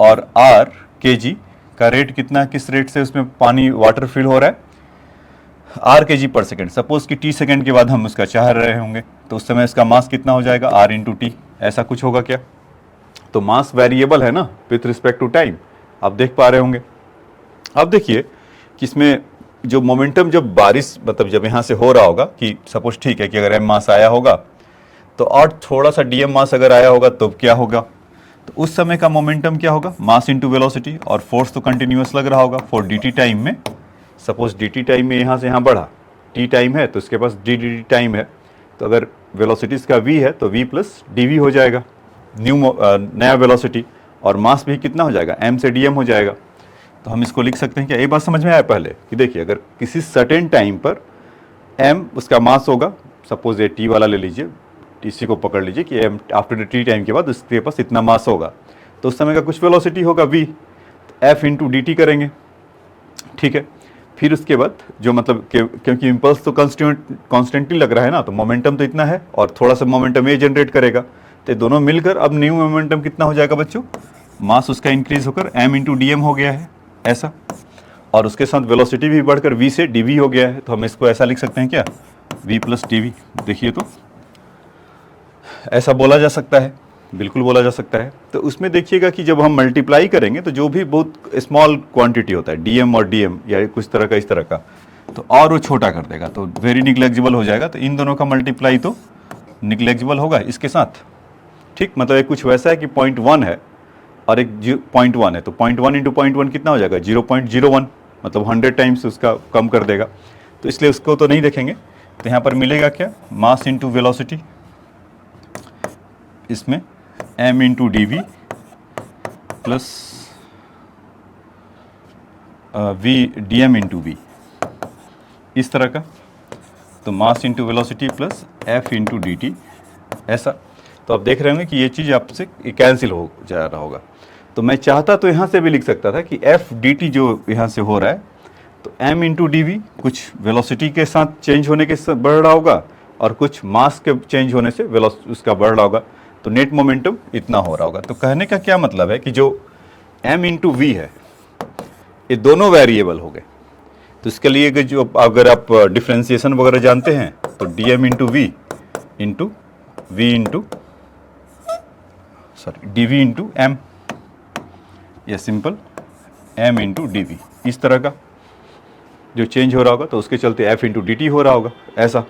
और r kg का रेट कितना, किस रेट से उसमें पानी वाटर फिल हो रहा है, r kg पर सेकेंड। सपोज कि t सेकेंड के बाद हम उसका चाह रहे होंगे तो उस समय इसका मास कितना हो जाएगा r इंटू टी, ऐसा कुछ होगा क्या। तो मास वेरिएबल है ना विथ रिस्पेक्ट टू टाइम, आप देख पा रहे होंगे। अब देखिए कि इसमें जो मोमेंटम जब बारिश मतलब जब यहाँ से हो रहा होगा कि सपोज ठीक है कि अगर m मास आया होगा तो और थोड़ा सा dm मास अगर आया होगा तो क्या होगा, तो उस समय का मोमेंटम क्या होगा मास इनटू वेलोसिटी और फोर्स तो कंटिन्यूअस लग रहा होगा फॉर dt टाइम में। सपोज dt टाइम में यहाँ से यहाँ बढ़ा, t टाइम है तो इसके पास dt टाइम है, तो अगर वेलोसिटी इसका v है तो v प्लस dv हो जाएगा नया वेलोसिटी और मास भी कितना हो जाएगा m से dm हो जाएगा। तो हम इसको लिख सकते हैं क्या, ये बात समझ में आया पहले कि देखिए अगर किसी सर्टेन टाइम पर m उसका मास होगा, सपोज ये t वाला ले लीजिए, टीसी को पकड़ लीजिए कि m आफ्टर टी टाइम के बाद उसके पास इतना मास होगा तो उस समय का कुछ वेलोसिटी होगा v, तो f इंटू डी करेंगे। ठीक है, फिर उसके बाद जो मतलब क्योंकि इम्पल्स तो कॉन्स्टेंटली लग रहा है ना, तो मोमेंटम तो इतना है और थोड़ा सा मोमेंटम ये जनरेट करेगा, तो दोनों मिलकर अब न्यू मोमेंटम कितना हो जाएगा बच्चों, मास उसका इंक्रीज होकर m इंटू डी हो गया है ऐसा, और उसके साथ वेलोसिटी भी बढ़कर v से dv हो गया है। तो हम इसको ऐसा लिख सकते हैं क्या v प्लस dv। देखिए तो ऐसा बोला जा सकता है, बिल्कुल बोला जा सकता है। तो उसमें देखिएगा कि जब हम मल्टीप्लाई करेंगे तो जो भी बहुत स्मॉल क्वांटिटी होता है dm और dm या कुछ तरह का इस तरह का, तो और वो छोटा कर देगा तो वेरी निग्लेक्जिबल हो जाएगा। तो इन दोनों का मल्टीप्लाई तो निग्लेक्जिबल होगा इसके साथ। ठीक, मतलब एक कुछ वैसा है कि 0.1 है और एक 0.1 है, तो 0.1 इंटू 0.1 कितना हो जाएगा 0.01, मतलब 100 टाइम्स उसका कम कर देगा। तो इसलिए उसको तो नहीं देखेंगे। तो यहाँ पर मिलेगा क्या मास इंटू वेलोसिटी, इसमें m into D V plus v dm into V, इस तरह का। तो mass into velocity plus f into D T ऐसा। तो आप देख रहे होंगे कि ये चीज़ आपसे कैंसिल हो जा रहा होगा। तो मैं चाहता तो यहाँ से भी लिख सकता था कि f dt जो यहाँ से हो रहा है तो m इंटू डी वी कुछ वेलोसिटी के साथ चेंज होने के साथ बढ़ रहा होगा और कुछ मास के चेंज होने से उसका बढ़ रहा होगा, तो नेट मोमेंटम इतना हो रहा होगा। तो कहने का क्या मतलब है कि जो m इंटू वी है ये दोनों वेरिएबल हो गए। तो इसके लिए कि जो अगर आप डिफ्रेंसिएशन वगैरह जानते हैं तो dm into v into v into dv into m, या simple m into D we, इस तरह का जो चेंज हो रहा होगा तो उसके चलते f इंटू डी टी हो रहा होगा ऐसा।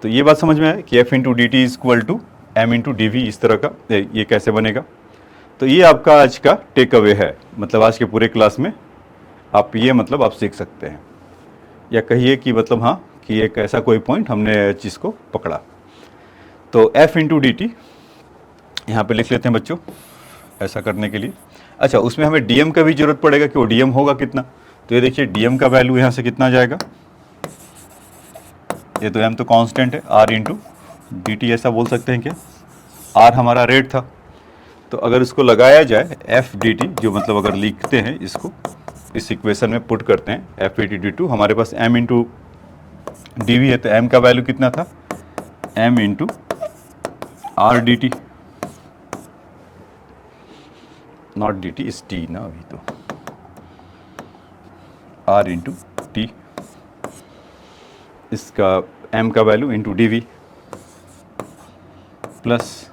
तो ये बात समझ में आए कि f into D T is equal to M into D we, इस तरह का ये कैसे बनेगा। तो ये आपका आज का टेक अवे है, मतलब आज के पूरे क्लास में आप ये मतलब आप सीख सकते हैं, या कहिए कि मतलब हाँ कि एक ऐसा कोई पॉइंट हमने चीज़ को पकड़ा। तो f इंटू डी टी यहाँ पर लिख लेते हैं बच्चों ऐसा करने के लिए। अच्छा, उसमें हमें dm का भी जरूरत पड़ेगा कि वो dm होगा कितना। तो ये देखिए dm का वैल्यू यहाँ से कितना आ जाएगा, ये तो m तो कांस्टेंट है, r इंटू डी टी ऐसा बोल सकते हैं क्या, r हमारा रेट था। तो अगर इसको लगाया जाए f डी टी, जो मतलब अगर लिखते हैं इसको इस इक्वेशन में पुट करते हैं f डी टू, हमारे पास m इंटू डी वी है तो m का वैल्यू कितना था m into R D T, not D T is T ना अभी, तो r इंटू टी। इसका m का value into D plus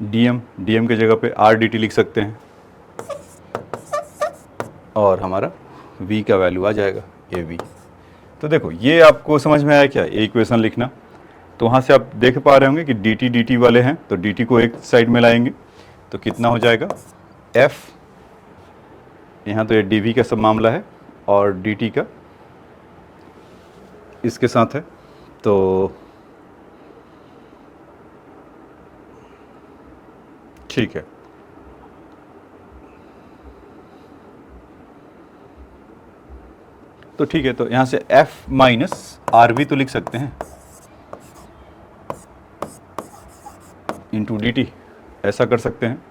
dm के जगह पे आर डी टी लिख सकते हैं और हमारा v का वैल्यू आ जाएगा ए वी। तो देखो ये आपको समझ में आया क्या, ये इक्वेशन लिखना। तो वहाँ से आप देख पा रहे होंगे कि dt वाले हैं, तो dt को एक साइड में लाएंगे तो कितना हो जाएगा f, यहाँ तो ये dv का सब मामला है और dt का इसके साथ है, तो ठीक है। तो ठीक है, तो यहाँ से f माइनस आर वी तो लिख सकते हैं इंटू डी टी, ऐसा कर सकते हैं।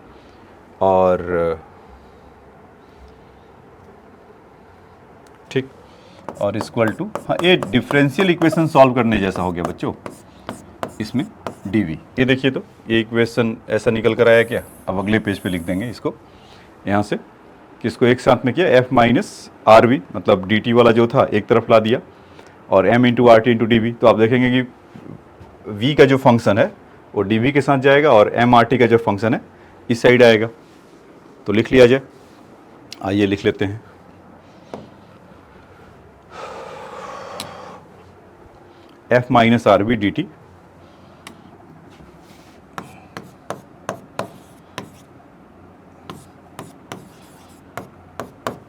और ठीक, और इक्वल टू, हाँ ये डिफरेंशियल इक्वेशन सॉल्व करने जैसा हो गया बच्चों, इसमें dv, ये देखिए तो ये इक्वेशन ऐसा निकल कर आया क्या। अब अगले पेज पे लिख देंगे इसको, यहाँ से किसको एक साथ में किया, f माइनस आर वी, मतलब dt वाला जो था एक तरफ ला दिया और m into R T into D V. तो आप देखेंगे कि v का जो फंक्शन है वो dv के साथ जाएगा और m आर टी का जो फंक्शन है इस साइड आएगा। तो लिख लिया जाए, आइए लिख लेते हैं। f minus R V D T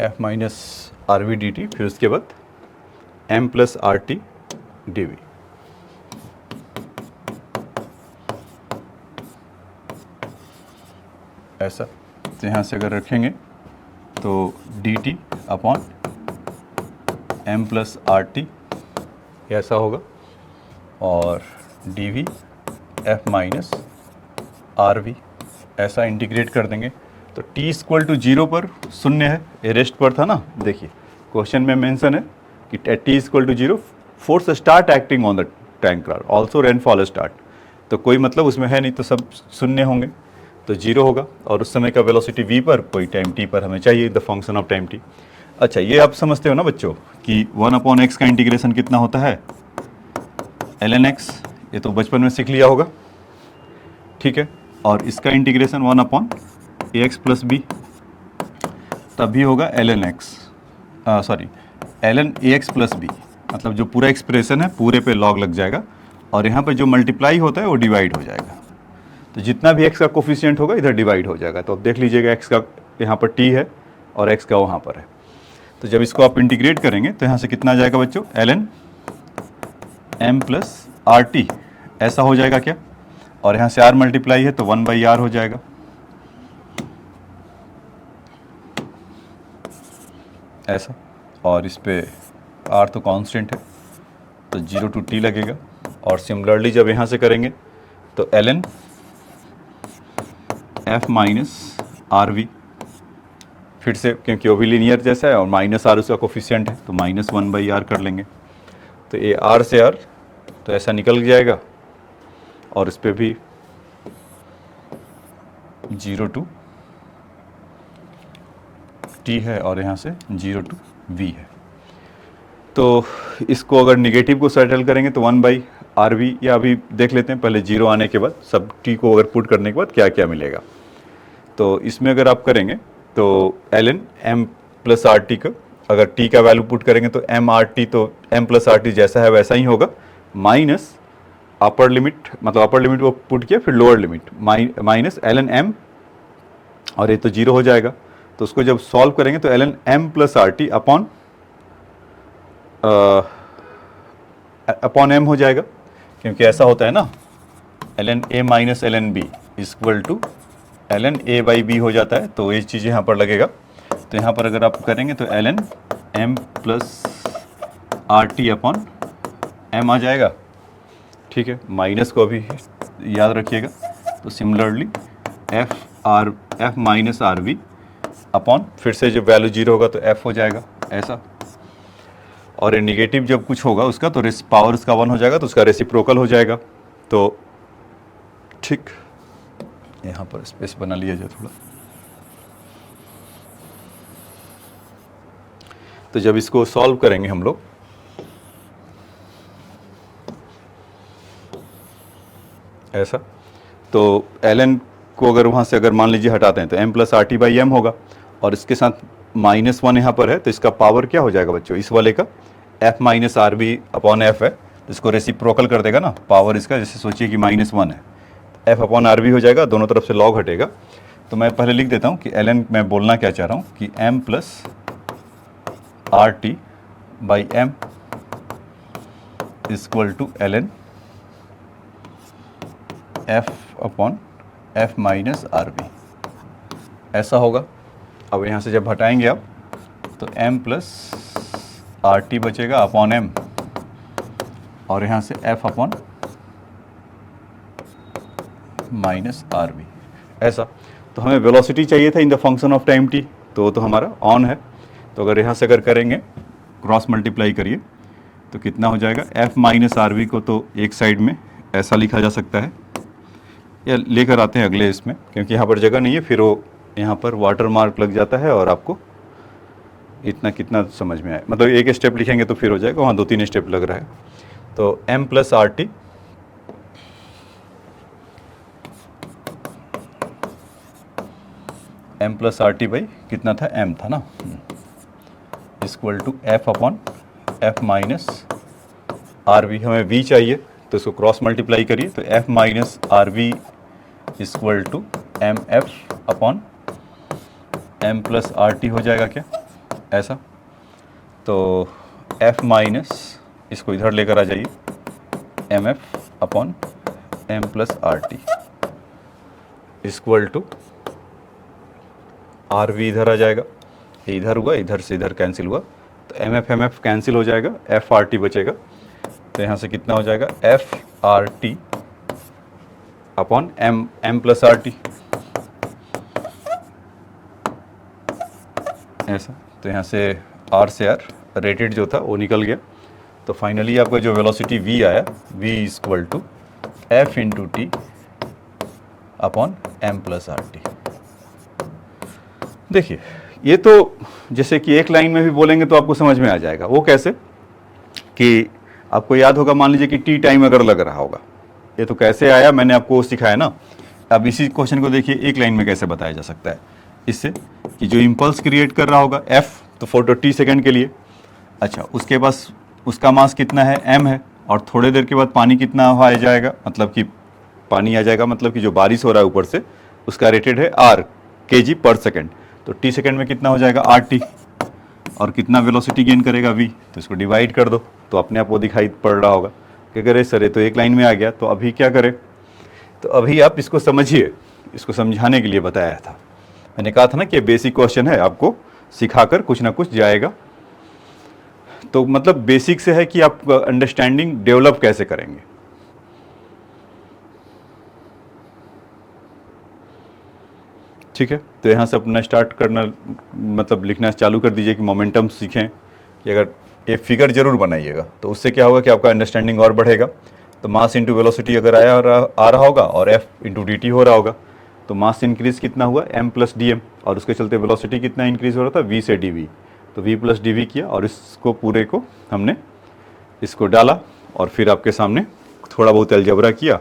f minus R V D T, फिर उसके बाद m plus R T D V. ऐसा, तो यहाँ से अगर रखेंगे तो D T upon m plus R T ऐसा होगा और D V F minus R V, ऐसा इंटीग्रेट कर देंगे। तो t इक्वल टू 0 पर शून्य है, ये रेस्ट पर था ना, देखिए क्वेश्चन में मेंशन है कि t equal to 0 force start acting on the tanker also rainfall start. तो कोई मतलब उसमें है नहीं, तो सब शून्य होंगे, तो 0 होगा। और उस समय का वेलोसिटी v पर, कोई टाइम t पर हमें चाहिए, the function of time t। अच्छा, ये आप समझते हो ना बच्चों कि 1/x का इंटीग्रेशन कितना होता है, ln x, ये तो बचपन में सीख लिया होगा, ठीक है। और इसका इंटीग्रेशन 1/ax प्लस बी, तब भी होगा ln x, sorry ln ax plus B, मतलब जो पूरा एक्सप्रेशन है पूरे पे लॉग लग जाएगा और यहाँ पे जो मल्टीप्लाई होता है वो डिवाइड हो जाएगा। तो जितना भी x का कोफिशिएंट होगा इधर डिवाइड हो जाएगा। तो अब देख लीजिएगा x का यहाँ पर t है और x का वहाँ पर है। तो जब इसको आप इंटीग्रेट करेंगे तो यहाँ से कितना आ जाएगा बच्चों, ln m plus R T, ऐसा हो जाएगा क्या। और यहाँ से r मल्टीप्लाई है तो 1/r हो जाएगा। ऐसा, और इस पे r तो कांस्टेंट है तो 0 टू t लगेगा। और सिमिलरली जब यहाँ से करेंगे तो ln f minus R V, फिर से क्योंकि वो भी लीनियर जैसा है और माइनस आर उसका कोफिशिएंट है तो माइनस 1/r कर लेंगे। तो ये r से r तो ऐसा निकल जाएगा और इस पे भी 0 टू t है और यहाँ से 0 टू v है। तो इसको अगर निगेटिव को सेटल करेंगे तो 1/rv, या अभी देख लेते हैं पहले 0 आने के बाद सब t को अगर पुट करने के बाद क्या क्या मिलेगा। तो इसमें अगर आप करेंगे तो ln m plus R T का, अगर t का वैल्यू पुट करेंगे तो m आर टी, तो m प्लस आर टी जैसा है वैसा ही होगा, माइनस अपर लिमिट, मतलब अपर लिमिट वो पुट किया, फिर lower limit minus ln m, और ये तो 0 हो जाएगा। तो उसको जब सॉल्व करेंगे तो ln m plus R T upon m हो जाएगा, क्योंकि ऐसा होता है ना, ln a minus ln b equal to ln a by B हो जाता है। तो ये चीज़ यहाँ पर लगेगा। तो यहाँ पर अगर आप करेंगे तो ln m plus R T upon m आ जाएगा, ठीक है। माइनस को अभी याद रखिएगा। तो similarly f minus R V upon, फिर से जब वैल्यू 0 होगा तो f हो जाएगा, ऐसा। और ये निगेटिव जब कुछ होगा उसका तो पावर उसका 1 हो जाएगा, तो उसका रेसिप्रोकल हो जाएगा। तो ठीक, यहाँ पर स्पेस बना लिया जाए थोड़ा। तो जब इसको सॉल्व करेंगे हम लोग ऐसा। तो ln को अगर वहाँ से अगर मान लीजिए हटाते हैं तो m plus R T by M होगा, और इसके साथ -1 यहाँ पर है, तो इसका पावर क्या हो जाएगा बच्चों, इस वाले का f minus R B upon F है, तो इसको रेसिप्रोकल कर देगा ना पावर इसका, जैसे सोचिए कि -1 है, f अपॉन आर बी हो जाएगा, दोनों तरफ से लॉग हटेगा। तो मैं पहले लिख देता हूँ कि ln मैं बोलना क्या चाह रहा हूँ कि m plus R T by M equal to ln f upon f minus R B, ऐसा होगा। अब यहाँ से जब हटाएंगे आप तो m प्लस आर टी बचेगा अपॉन m, और यहाँ से f upon minus R B, ऐसा। तो हमें वेलोसिटी चाहिए था in the function of time t, तो हमारा ऑन है। तो अगर यहाँ से अगर करेंगे क्रॉस मल्टीप्लाई करिए तो कितना हो जाएगा, f माइनस आर बी को तो एक साइड में ऐसा लिखा जा सकता है, या लेकर आते हैं अगले इसमें, क्योंकि यहाँ पर जगह नहीं है, फिर वो यहाँ पर वाटर मार्क लग जाता है और आपको इतना कितना समझ में आए, मतलब एक स्टेप लिखेंगे तो फिर हो जाएगा, वहाँ 2-3 स्टेप लग रहा है। तो m plus R T m plus R T by कितना था, m था ना, equal to f upon f minus R V, हमें v चाहिए तो इसको क्रॉस मल्टीप्लाई करिए, तो f minus R V equal to M F upon m plus R T हो जाएगा क्या, ऐसा। तो f माइनस, इसको इधर लेकर आ जाइए, M F upon m plus R T equal to R V इधर आ जाएगा, ये इधर हुआ, इधर से इधर कैंसिल हुआ, तो एम एफ कैंसिल हो जाएगा, एफ आर टी बचेगा, तो यहाँ से कितना हो जाएगा, F R T upon M plus R T, ऐसा। तो यहाँ से आर से आर रेटेड जो था वो निकल गया, तो फाइनली आपका जो वेलोसिटी v आया, v equal to F into T upon M plus R T. देखिए ये तो जैसे कि एक लाइन में भी बोलेंगे तो आपको समझ में आ जाएगा, वो कैसे कि आपको याद होगा, मान लीजिए कि टी टाइम अगर लग रहा होगा, ये तो कैसे आया मैंने आपको सिखाया ना। अब इसी क्वेश्चन को देखिए एक लाइन में कैसे बताया जा सकता है, इससे कि जो इम्पल्स क्रिएट कर रहा होगा f, तो 40 सेकंड के लिए, अच्छा उसके पास उसका मास कितना है, m है, और थोड़ी देर के बाद पानी कितना आ जाएगा, मतलब कि पानी आ जाएगा, मतलब कि जो बारिश हो रहा है ऊपर से उसका रेटेड है r kg पर सेकेंड, तो t सेकंड में कितना हो जाएगा rt, और कितना वेलोसिटी गेन करेगा v, तो इसको डिवाइड कर दो तो अपने आप वो दिखाई पड़ रहा होगा कि अरे सर ये तो एक लाइन में आ गया, तो अभी क्या करें। तो अभी आप इसको समझिए, इसको समझाने के लिए बताया था, मैंने कहा था ना कि बेसिक क्वेश्चन है, आपको सिखाकर कुछ ना कुछ जाएगा। तो मतलब बेसिक से है कि आप अंडरस्टैंडिंग डेवलप कैसे करेंगे। ठीक है, तो यहाँ से अपना स्टार्ट करना, मतलब लिखना चालू कर दीजिए कि मोमेंटम सीखें, कि अगर ये फिगर जरूर बनाइएगा तो उससे क्या होगा कि आपका अंडरस्टैंडिंग और बढ़ेगा। तो मास इंटू वेलोसिटी अगर आ रहा होगा और f इंटू डी टी हो रहा होगा, तो मास इंक्रीज कितना हुआ m प्लस डी एम, और उसके चलते वेलोसिटी कितना इंक्रीज हो रहा था v से डी वी, तो v प्लस डी वी किया, और इसको पूरे को हमने इसको डाला, और फिर आपके सामने थोड़ा बहुत अलजबरा किया,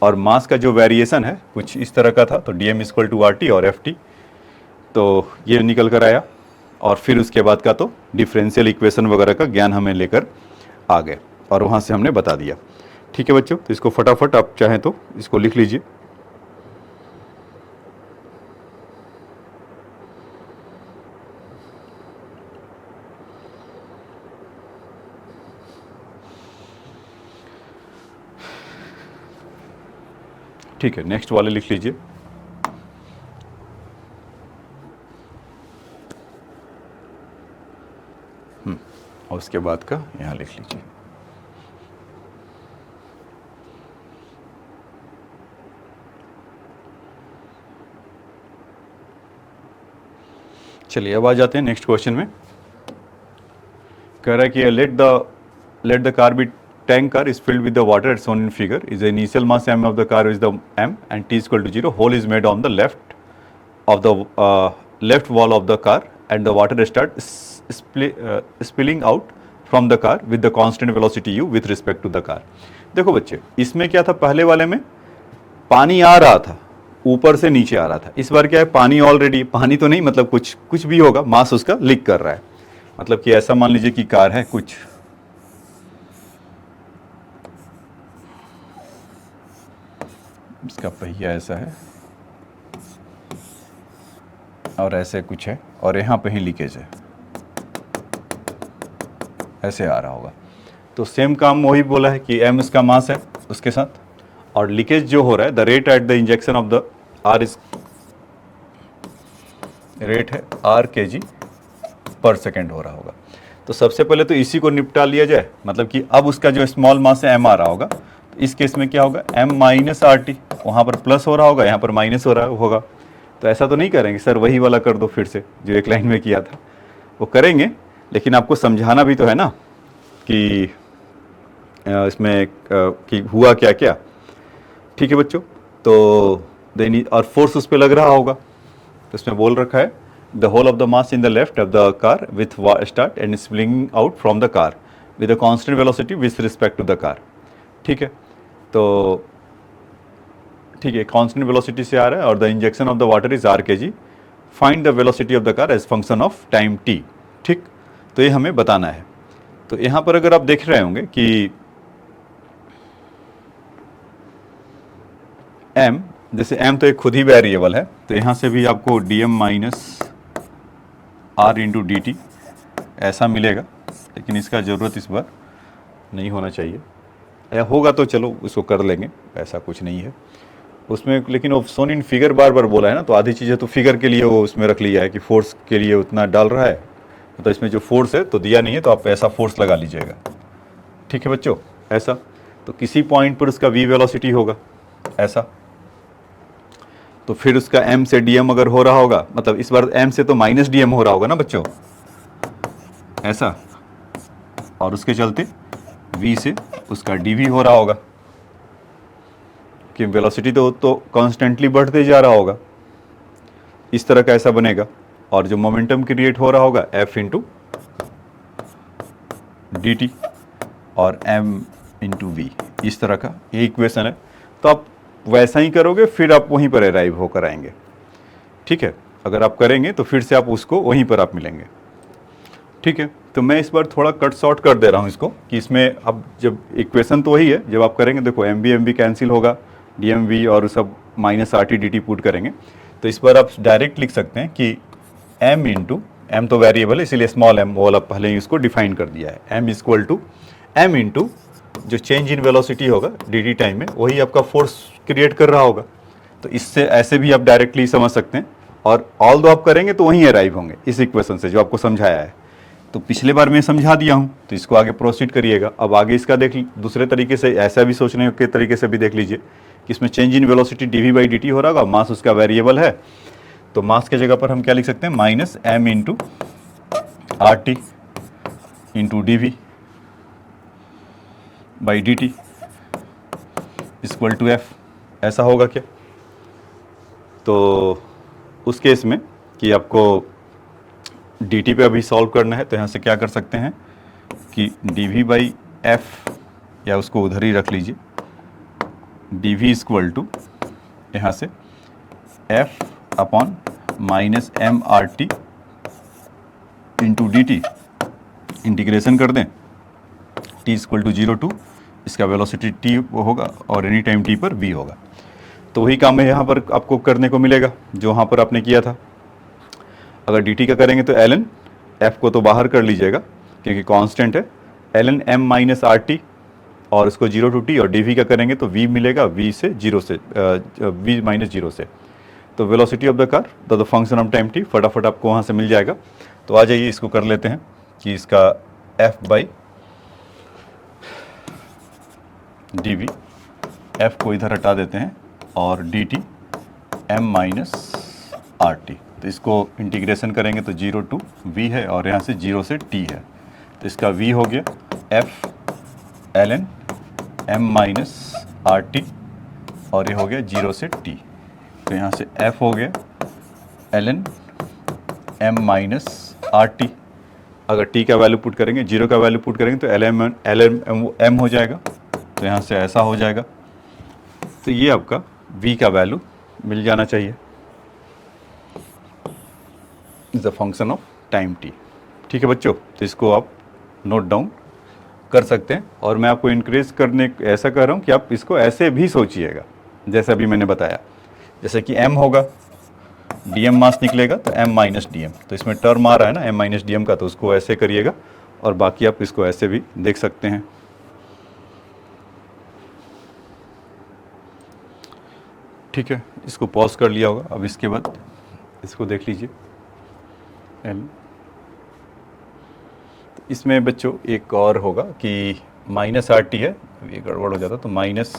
और मास का जो वेरिएशन है कुछ इस तरह का था, तो D M equal to R T और एफ टी, तो ये निकल कर आया। और फिर उसके बाद का तो डिफरेंशियल इक्वेशन वगैरह का ज्ञान हमें लेकर आ गए, और वहाँ से हमने बता दिया। ठीक है बच्चों, तो इसको फटाफट आप चाहें तो इसको लिख लीजिए। ठीक है, नेक्स्ट वाले लिख लीजिए। और उसके बाद का यहाँ लिख लीजिए। चलिए अब आ जाते हैं नेक्स्ट क्वेश्चन में। कह रहा है कि let the car be tank car is filled with the water as shown in figure, is the initial mass m of the car is the m and t is equal to 0, hole is made on the left of the left wall of the car and the water start spilling out from the car with the constant velocity u with respect to the car। देखो बच्चे, इसमें क्या था, पहले वाले में पानी आ रहा था, ऊपर से नीचे आ रहा था। इस बार क्या है, पानी ऑलरेडी, पानी तो नहीं मतलब कुछ कुछ भी होगा, मास उसका लीक कर रहा है। मतलब कि ऐसा मान लीजिए कि कार है कुछ, इसका पहिया ऐसा है और ऐसे कुछ है और यहाँ पे ही लीकेज है, ऐसे आ रहा होगा। तो सेम काम वही बोला है कि m इसका मास है उसके साथ, और लीकेज जो हो रहा है, the rate at the injection of the r is, rate है r kg पर सेकेंड हो रहा होगा। तो सबसे पहले तो इसी को निपटा लिया जाए, मतलब कि अब उसका जो स्मॉल मास है m आ रहा होगा, तो इस केस में क्या होगा, m माइनस आर टी, वहाँ पर प्लस हो रहा होगा, यहाँ पर माइनस हो रहा होगा। तो ऐसा तो नहीं करेंगे सर वही वाला कर दो फिर से जो एक लाइन में किया था, वो करेंगे, लेकिन आपको समझाना भी तो है ना कि इसमें कि हुआ क्या क्या। ठीक है बच्चों, तो देनी और फोर्स उस पर लग रहा होगा, तो इसमें बोल रखा है the hole of the mass in the left of the car with start and springing out from the car with a constant velocity with respect to the car. ठीक है, तो ठीक है, कांस्टेंट वेलोसिटी से आ रहा है और the injection of the water is r k g, find the velocity of the car as function of time t. ठीक, तो ये हमें बताना है। तो यहाँ पर अगर आप देख रहे होंगे कि m, जैसे m तो एक खुद ही वेरिएबल है, तो यहाँ से भी आपको dm minus R into D T ऐसा मिलेगा, लेकिन इसका ज़रूरत इस बार नहीं होना चाहिए, या होगा तो चलो उसको कर लेंगे, ऐसा कुछ नहीं है उसमें। लेकिन ऑप्शन इन फिगर बार बार बोला है ना, तो आधी चीज़ें तो फिगर के लिए वो उसमें रख लिया है कि फोर्स के लिए उतना डाल रहा है, तो इसमें जो फोर्स है तो दिया नहीं है, तो आप ऐसा फोर्स लगा लीजिएगा। ठीक है बच्चों, ऐसा तो किसी पॉइंट पर उसका v वेलोसिटी होगा ऐसा, तो फिर उसका m से dm अगर हो रहा होगा, मतलब इस बार m से तो माइनस dm हो रहा होगा ना बच्चों, ऐसा, और उसके चलते v से उसका dv हो रहा होगा, कि वेलोसिटी तो कॉन्स्टेंटली बढ़ते जा रहा होगा, इस तरह का ऐसा बनेगा। और जो मोमेंटम क्रिएट हो रहा होगा f इंटू डी टी और m इंटू वी, इस तरह का ये इक्वेशन है। तो आप वैसा ही करोगे, फिर आप वहीं पर अराइव होकर आएंगे। ठीक है, अगर आप करेंगे तो फिर से आप उसको वहीं पर आप मिलेंगे। ठीक है, तो मैं इस बार थोड़ा कट शॉर्ट कर दे रहा हूँ इसको, कि इसमें अब जब इक्वेशन तो वही है, जब आप करेंगे देखो एम बी कैंसिल होगा, डी एम वी और सब minus R T D T put करेंगे, तो इस बार आप डायरेक्ट लिख सकते हैं कि m इंटू, एम तो वेरिएबल है इसीलिए स्मॉल m वो आप पहले ही इसको डिफाइन कर दिया है, m equal to m into जो चेंज इन वेलोसिटी होगा डी टी टाइम में, वही आपका फोर्स क्रिएट कर रहा होगा। तो इससे ऐसे भी आप डायरेक्टली समझ सकते हैं, और ऑल दो आप करेंगे तो वहीं अराइव होंगे इस इक्वेशन से जो आपको समझाया है। तो पिछले बार मैं समझा दिया हूँ, तो इसको आगे प्रोसीड करिएगा। अब आगे इसका देख दूसरे तरीके से, ऐसा भी सोचने के तरीके से भी देख लीजिए कि इसमें change in velocity D V by D T हो रहा होगा, मास उसका वेरिएबल है, तो मास के जगह पर हम क्या लिख सकते हैं, minus m into R T into D V by D T equal to F, ऐसा होगा क्या। तो उस केस में कि आपको डी टी पे अभी सॉल्व करना है, तो यहाँ से क्या कर सकते हैं कि डी वी बाई एफ, या उसको उधर ही रख लीजिए, डी वी इक्वल टू यहाँ से F upon minus M R T into D T, integration कर दें, टी इक्वल टू 0 टू इसका वेलोसिटी टी होगा और एनी टाइम टी पर वी होगा। तो वही काम है यहाँ पर आपको करने को मिलेगा जो वहाँ पर आपने किया था। अगर डी टी का करेंगे तो एल एन, एफ को तो बाहर कर लीजिएगा क्योंकि कांस्टेंट है, L N M minus R T और इसको 0 टू टी, और डी वी का करेंगे तो वी मिलेगा वी से 0 से वी माइनस 0 से। तो velocity of the car the function of time T फटाफट आपको वहाँ से मिल जाएगा। तो आ जाइए इसको कर लेते हैं कि इसका F by D V, F को इधर हटा देते हैं और D T M minus R T, तो इसको इंटीग्रेशन करेंगे तो 0 टू वी है और यहाँ से 0 से टी है, तो इसका वी हो गया F L N M minus R T और ये हो गया 0 से टी, तो यहाँ से एफ हो गया L N M minus R T. अगर टी का वैल्यू पुट करेंगे, 0 का वैल्यू पुट करेंगे तो एल एम हो जाएगा, तो यहाँ से ऐसा हो जाएगा। तो ये आपका v का वैल्यू मिल जाना चाहिए is the function of time t। ठीक है बच्चों, तो इसको आप नोट डाउन कर सकते हैं। और मैं आपको इंक्रेज करने ऐसा कर रहा हूँ कि आप इसको ऐसे भी सोचिएगा जैसा अभी मैंने बताया। जैसे कि m होगा, dm मास निकलेगा तो m माइनस डी एम, तो इसमें टर्म आ रहा है ना m माइनस डी एम का, तो उसको ऐसे करिएगा। और बाकी आप इसको ऐसे भी देख सकते हैं। ठीक है, इसको पॉज कर लिया होगा। अब इसके बाद इसको देख लीजिए l। तो इसमें बच्चों एक और होगा कि माइनस आर टी है, ये गड़बड़ हो जाता तो माइनस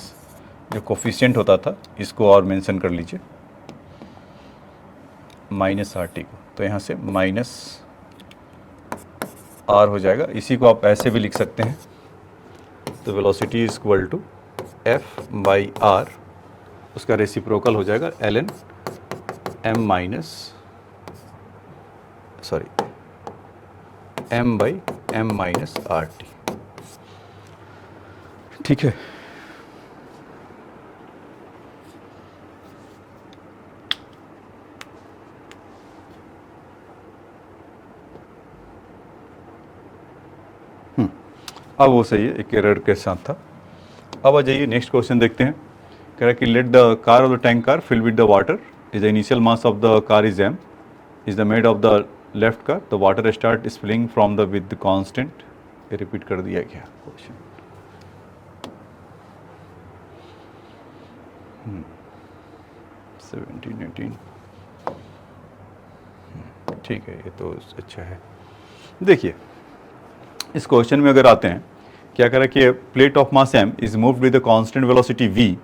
जो कोफिशिएंट होता था इसको और मेंशन कर लीजिए, माइनस आर टी को। तो यहाँ से माइनस आर हो जाएगा। इसी को आप ऐसे भी लिख सकते हैं, तो velocity is equal to F by R, उसका रेसिप्रोकल हो जाएगा L N M minus M by M minus R T. ठीक है, अब वो सही है, एक एरर के साथ था। अब आ जाइए नेक्स्ट क्वेश्चन देखते हैं। कह रहा है कि let the car of the tank car fill with the water is the initial mass of the car is m is the made of the left car the water start spilling from the with the constant. ये repeat कर दिया गया question. 17, 18 ठीक है, ये तो अच्छा है। देखिए इस क्वेश्चन में अगर आते हैं, क्या करें कि plate of mass m is moved with the constant velocity v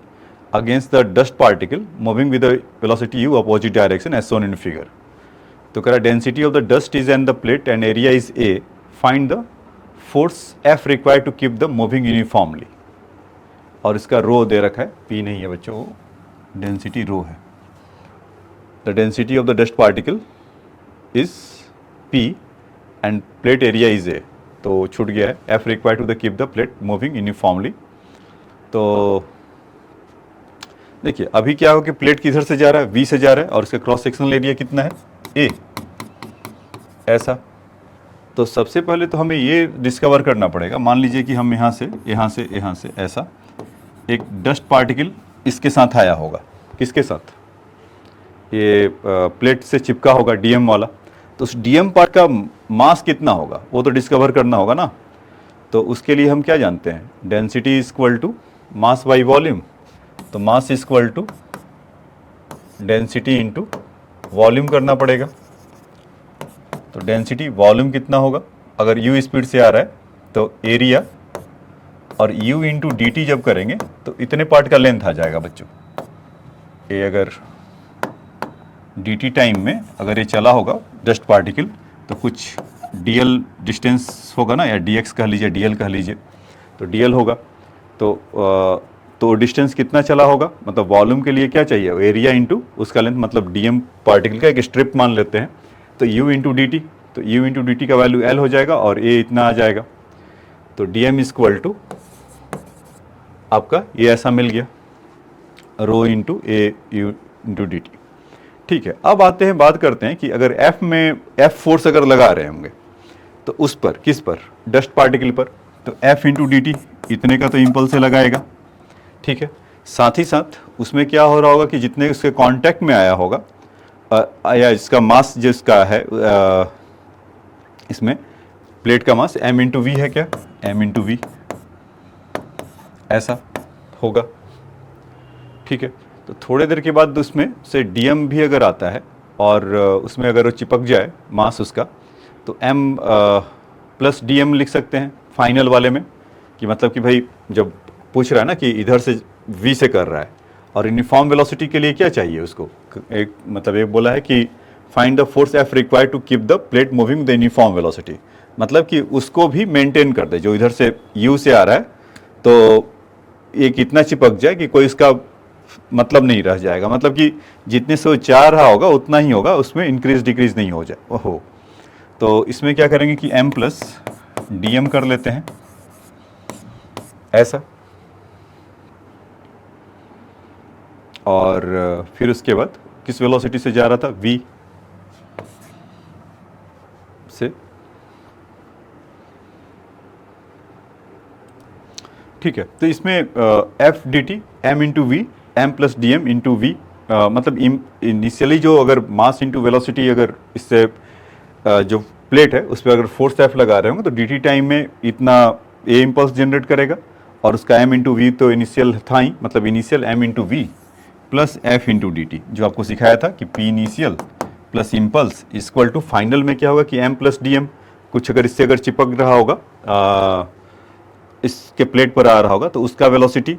against the dust particle moving with the velocity u opposite direction as shown in figure. तो कह रहा density of the dust is and the plate and area is a, find the force f required to keep the moving uniformly. और इसका रो दे रखा है, p नहीं है बच्चों, डेंसिटी रो है। The density of the dust particle is p and plate area is a, तो छूट गया है f required to the keep the plate moving uniformly. तो देखिए अभी क्या हो कि प्लेट किधर से जा रहा है, v से जा रहा है, और इसका क्रॉस सेक्शनल एरिया कितना है, a, ऐसा। तो सबसे पहले तो हमें ये डिस्कवर करना पड़ेगा। मान लीजिए कि हम यहाँ से ऐसा एक डस्ट पार्टिकल इसके साथ आया होगा, किसके साथ, ये प्लेट से चिपका होगा डीएम वाला। तो उस डीएम पार्ट का मास कितना होगा वो तो डिस्कवर करना होगा ना। तो उसके लिए हम क्या जानते हैं, density is equal to mass by volume. तो mass is equal to density into volume करना पड़ेगा। तो डेंसिटी वॉल्यूम कितना होगा, अगर u स्पीड से आ रहा है तो एरिया और u इंटू डी टी जब करेंगे तो इतने पार्ट का लेंथ आ जाएगा बच्चों। ये अगर डी टी टाइम में अगर ये चला होगा डस्ट पार्टिकल तो कुछ dl डिस्टेंस होगा ना, या dx कह लीजिए, dl कह लीजिए, तो dl होगा। तो डिस्टेंस कितना चला होगा, मतलब वॉल्यूम के लिए क्या चाहिए, एरिया इंटू उसका लेंथ, मतलब dm पार्टिकल का एक स्ट्रिप मान लेते हैं। तो u इंटू डी टी, तो u इंटू डी टी का वैल्यू l हो जाएगा और a इतना आ जाएगा। तो dm इक्वल टू आपका ये ऐसा मिल गया, rho into a u into D t. ठीक है, अब आते हैं, बात करते हैं कि अगर f में f फोर्स अगर लगा रहे होंगे तो उस पर, किस पर, डस्ट पार्टिकल पर, तो f इंटू डी टी इतने का तो इम्पल्स से लगाएगा। ठीक है, साथ ही साथ उसमें क्या हो रहा होगा कि जितने उसके कांटेक्ट में आया होगा या इसका मास जिसका है, इसमें प्लेट का मास m इंटू वी है, क्या m इंटू वी ऐसा होगा। ठीक है, तो थोड़े देर के बाद उसमें से dm भी अगर आता है और उसमें अगर वो चिपक जाए मास उसका, तो m प्लस dm लिख सकते हैं फाइनल वाले में। कि मतलब कि भाई जब पूछ रहा है ना कि इधर से v से कर रहा है और यूनिफॉर्म वेलोसिटी के लिए क्या चाहिए उसको, एक मतलब एक बोला है कि find the force f required to keep the plate moving the uniform velocity, मतलब कि उसको भी मेंटेन कर दे, जो इधर से u से आ रहा है तो एक इतना चिपक जाए कि कोई इसका मतलब नहीं रह जाएगा, मतलब कि जितने से वो जा रहा होगा उतना ही होगा, उसमें इंक्रीज डिक्रीज नहीं हो जाए। ओहो, तो इसमें क्या करेंगे कि m प्लस डी एम कर लेते हैं ऐसा, और फिर उसके बाद किस वेलोसिटी से जा रहा था, v से। ठीक है, तो इसमें F D T M into V M plus D M into V, मतलब इनिशियली जो अगर मास इंटू वेलोसिटी अगर इससे जो प्लेट है उस पर अगर फोर्स एफ लगा रहे होंगे तो डी टी टाइम में इतना ए इम्पल्स जनरेट करेगा, और उसका एम इंटू वी तो इनिशियल था ही, मतलब initial M into V plus F into D T, जो आपको सिखाया था कि P initial plus impulse equal to final में क्या होगा कि एम प्लस डी एम, कुछ अगर इससे अगर चिपक रहा होगा इसके प्लेट पर आ रहा होगा तो उसका वेलोसिटी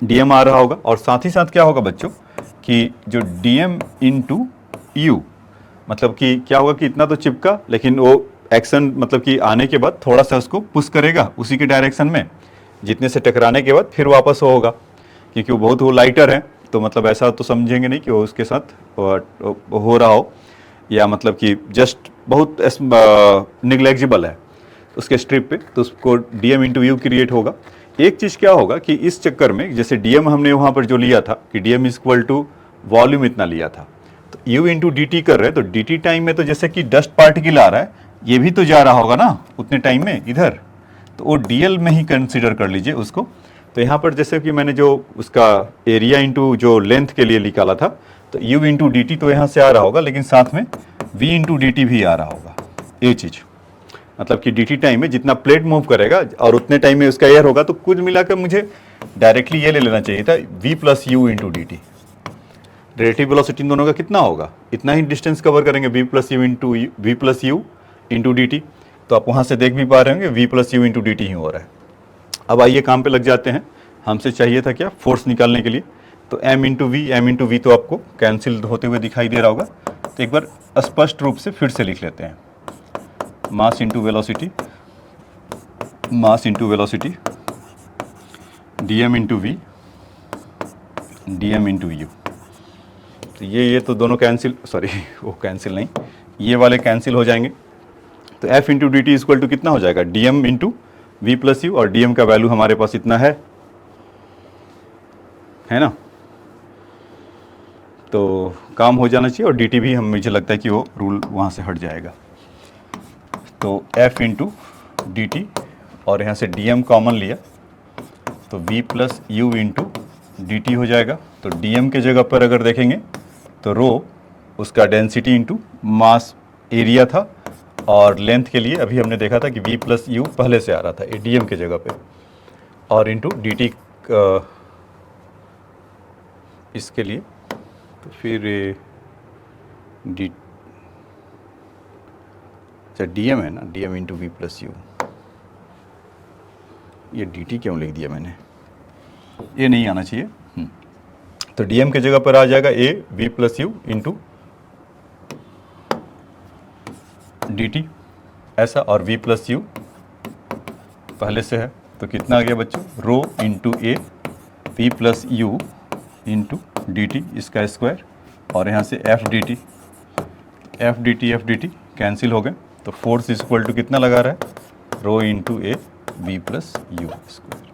dm आ रहा होगा, और साथ ही साथ क्या होगा बच्चों कि जो dm इंटू यू, मतलब कि क्या होगा कि इतना तो चिपका, लेकिन वो एक्शन मतलब कि आने के बाद थोड़ा सा उसको पुश करेगा उसी के डायरेक्शन में, जितने से टकराने के बाद फिर वापस होगा, क्योंकि वो बहुत वो लाइटर है, तो मतलब ऐसा तो समझेंगे नहीं कि वो उसके साथ हो रहा हो, या मतलब कि जस्ट बहुत निग्लेक्जिबल है उसके स्ट्रिप पे, तो उसको dm इंटू यू क्रिएट होगा। एक चीज़ क्या होगा कि इस चक्कर में जैसे dm हमने वहाँ पर जो लिया था कि dm इक्वल टू वॉल्यूम इतना लिया था, तो u इंटू डी टी कर रहे हैं, तो dt टाइम में तो जैसे कि डस्ट पार्टिकल आ रहा है, ये भी तो जा रहा होगा ना उतने टाइम में इधर, तो वो dl में ही कंसिडर कर लीजिए उसको। तो यहाँ पर जैसे कि मैंने जो उसका एरिया इंटू जो लेंथ के लिए निकाला था, तो u इंटू डी टी तो यहाँ से आ रहा होगा, लेकिन साथ में v इंटू डी टी भी आ रहा होगा। ये चीज़ मतलब कि dt टाइम में जितना प्लेट मूव करेगा और उतने टाइम में उसका एयर होगा, तो कुल मिलाकर मुझे डायरेक्टली ये ले लेना चाहिए था v plus u into D T. Relative velocity इन दोनों का कितना होगा, इतना ही डिस्टेंस कवर करेंगे, v plus u into D T. तो आप वहाँ से देख भी पा रहे होंगे v plus u into D t ही हो रहा है। अब आइए काम पे लग जाते हैं। हमसे चाहिए था क्या, फोर्स निकालने के लिए, तो m इंटू वी तो आपको कैंसिल होते हुए दिखाई दे रहा होगा, तो एक बार स्पष्ट रूप से फिर से लिख लेते हैं, mass into velocity dm into V dm into U. तो ये तो दोनों कैंसिल, सॉरी वो कैंसिल नहीं, ये वाले कैंसिल हो जाएंगे, तो f into D T equal to कितना हो जाएगा, dm into V plus U, और dm का वैल्यू हमारे पास इतना है ना, तो काम हो जाना चाहिए, और dt भी मुझे लगता है कि वो रूल वहाँ से हट जाएगा। तो f इंटू डी टी, और यहाँ से dm कॉमन लिया तो v plus u into D T हो जाएगा। तो dm के जगह पर अगर देखेंगे तो रो उसका डेंसिटी इंटू मास एरिया था, और लेंथ के लिए अभी हमने देखा था कि v प्लस यू पहले से आ रहा था dm के जगह पे, और इंटू डी टी इसके लिए, तो फिर डी dm है ना, dm into V plus U, ये dt क्यों लिख दिया मैंने, ये नहीं आना चाहिए। तो dm के जगह पर आ जाएगा a v plus u into dt ऐसा, और v प्लस यू पहले से है, तो कितना आ गया बच्चों, rho into a v plus u into dt इसका स्क्वायर, और यहाँ से f dt कैंसिल हो गए, तो फोर्स इक्वल टू कितना लगा रहा है, rho into a v plus u square.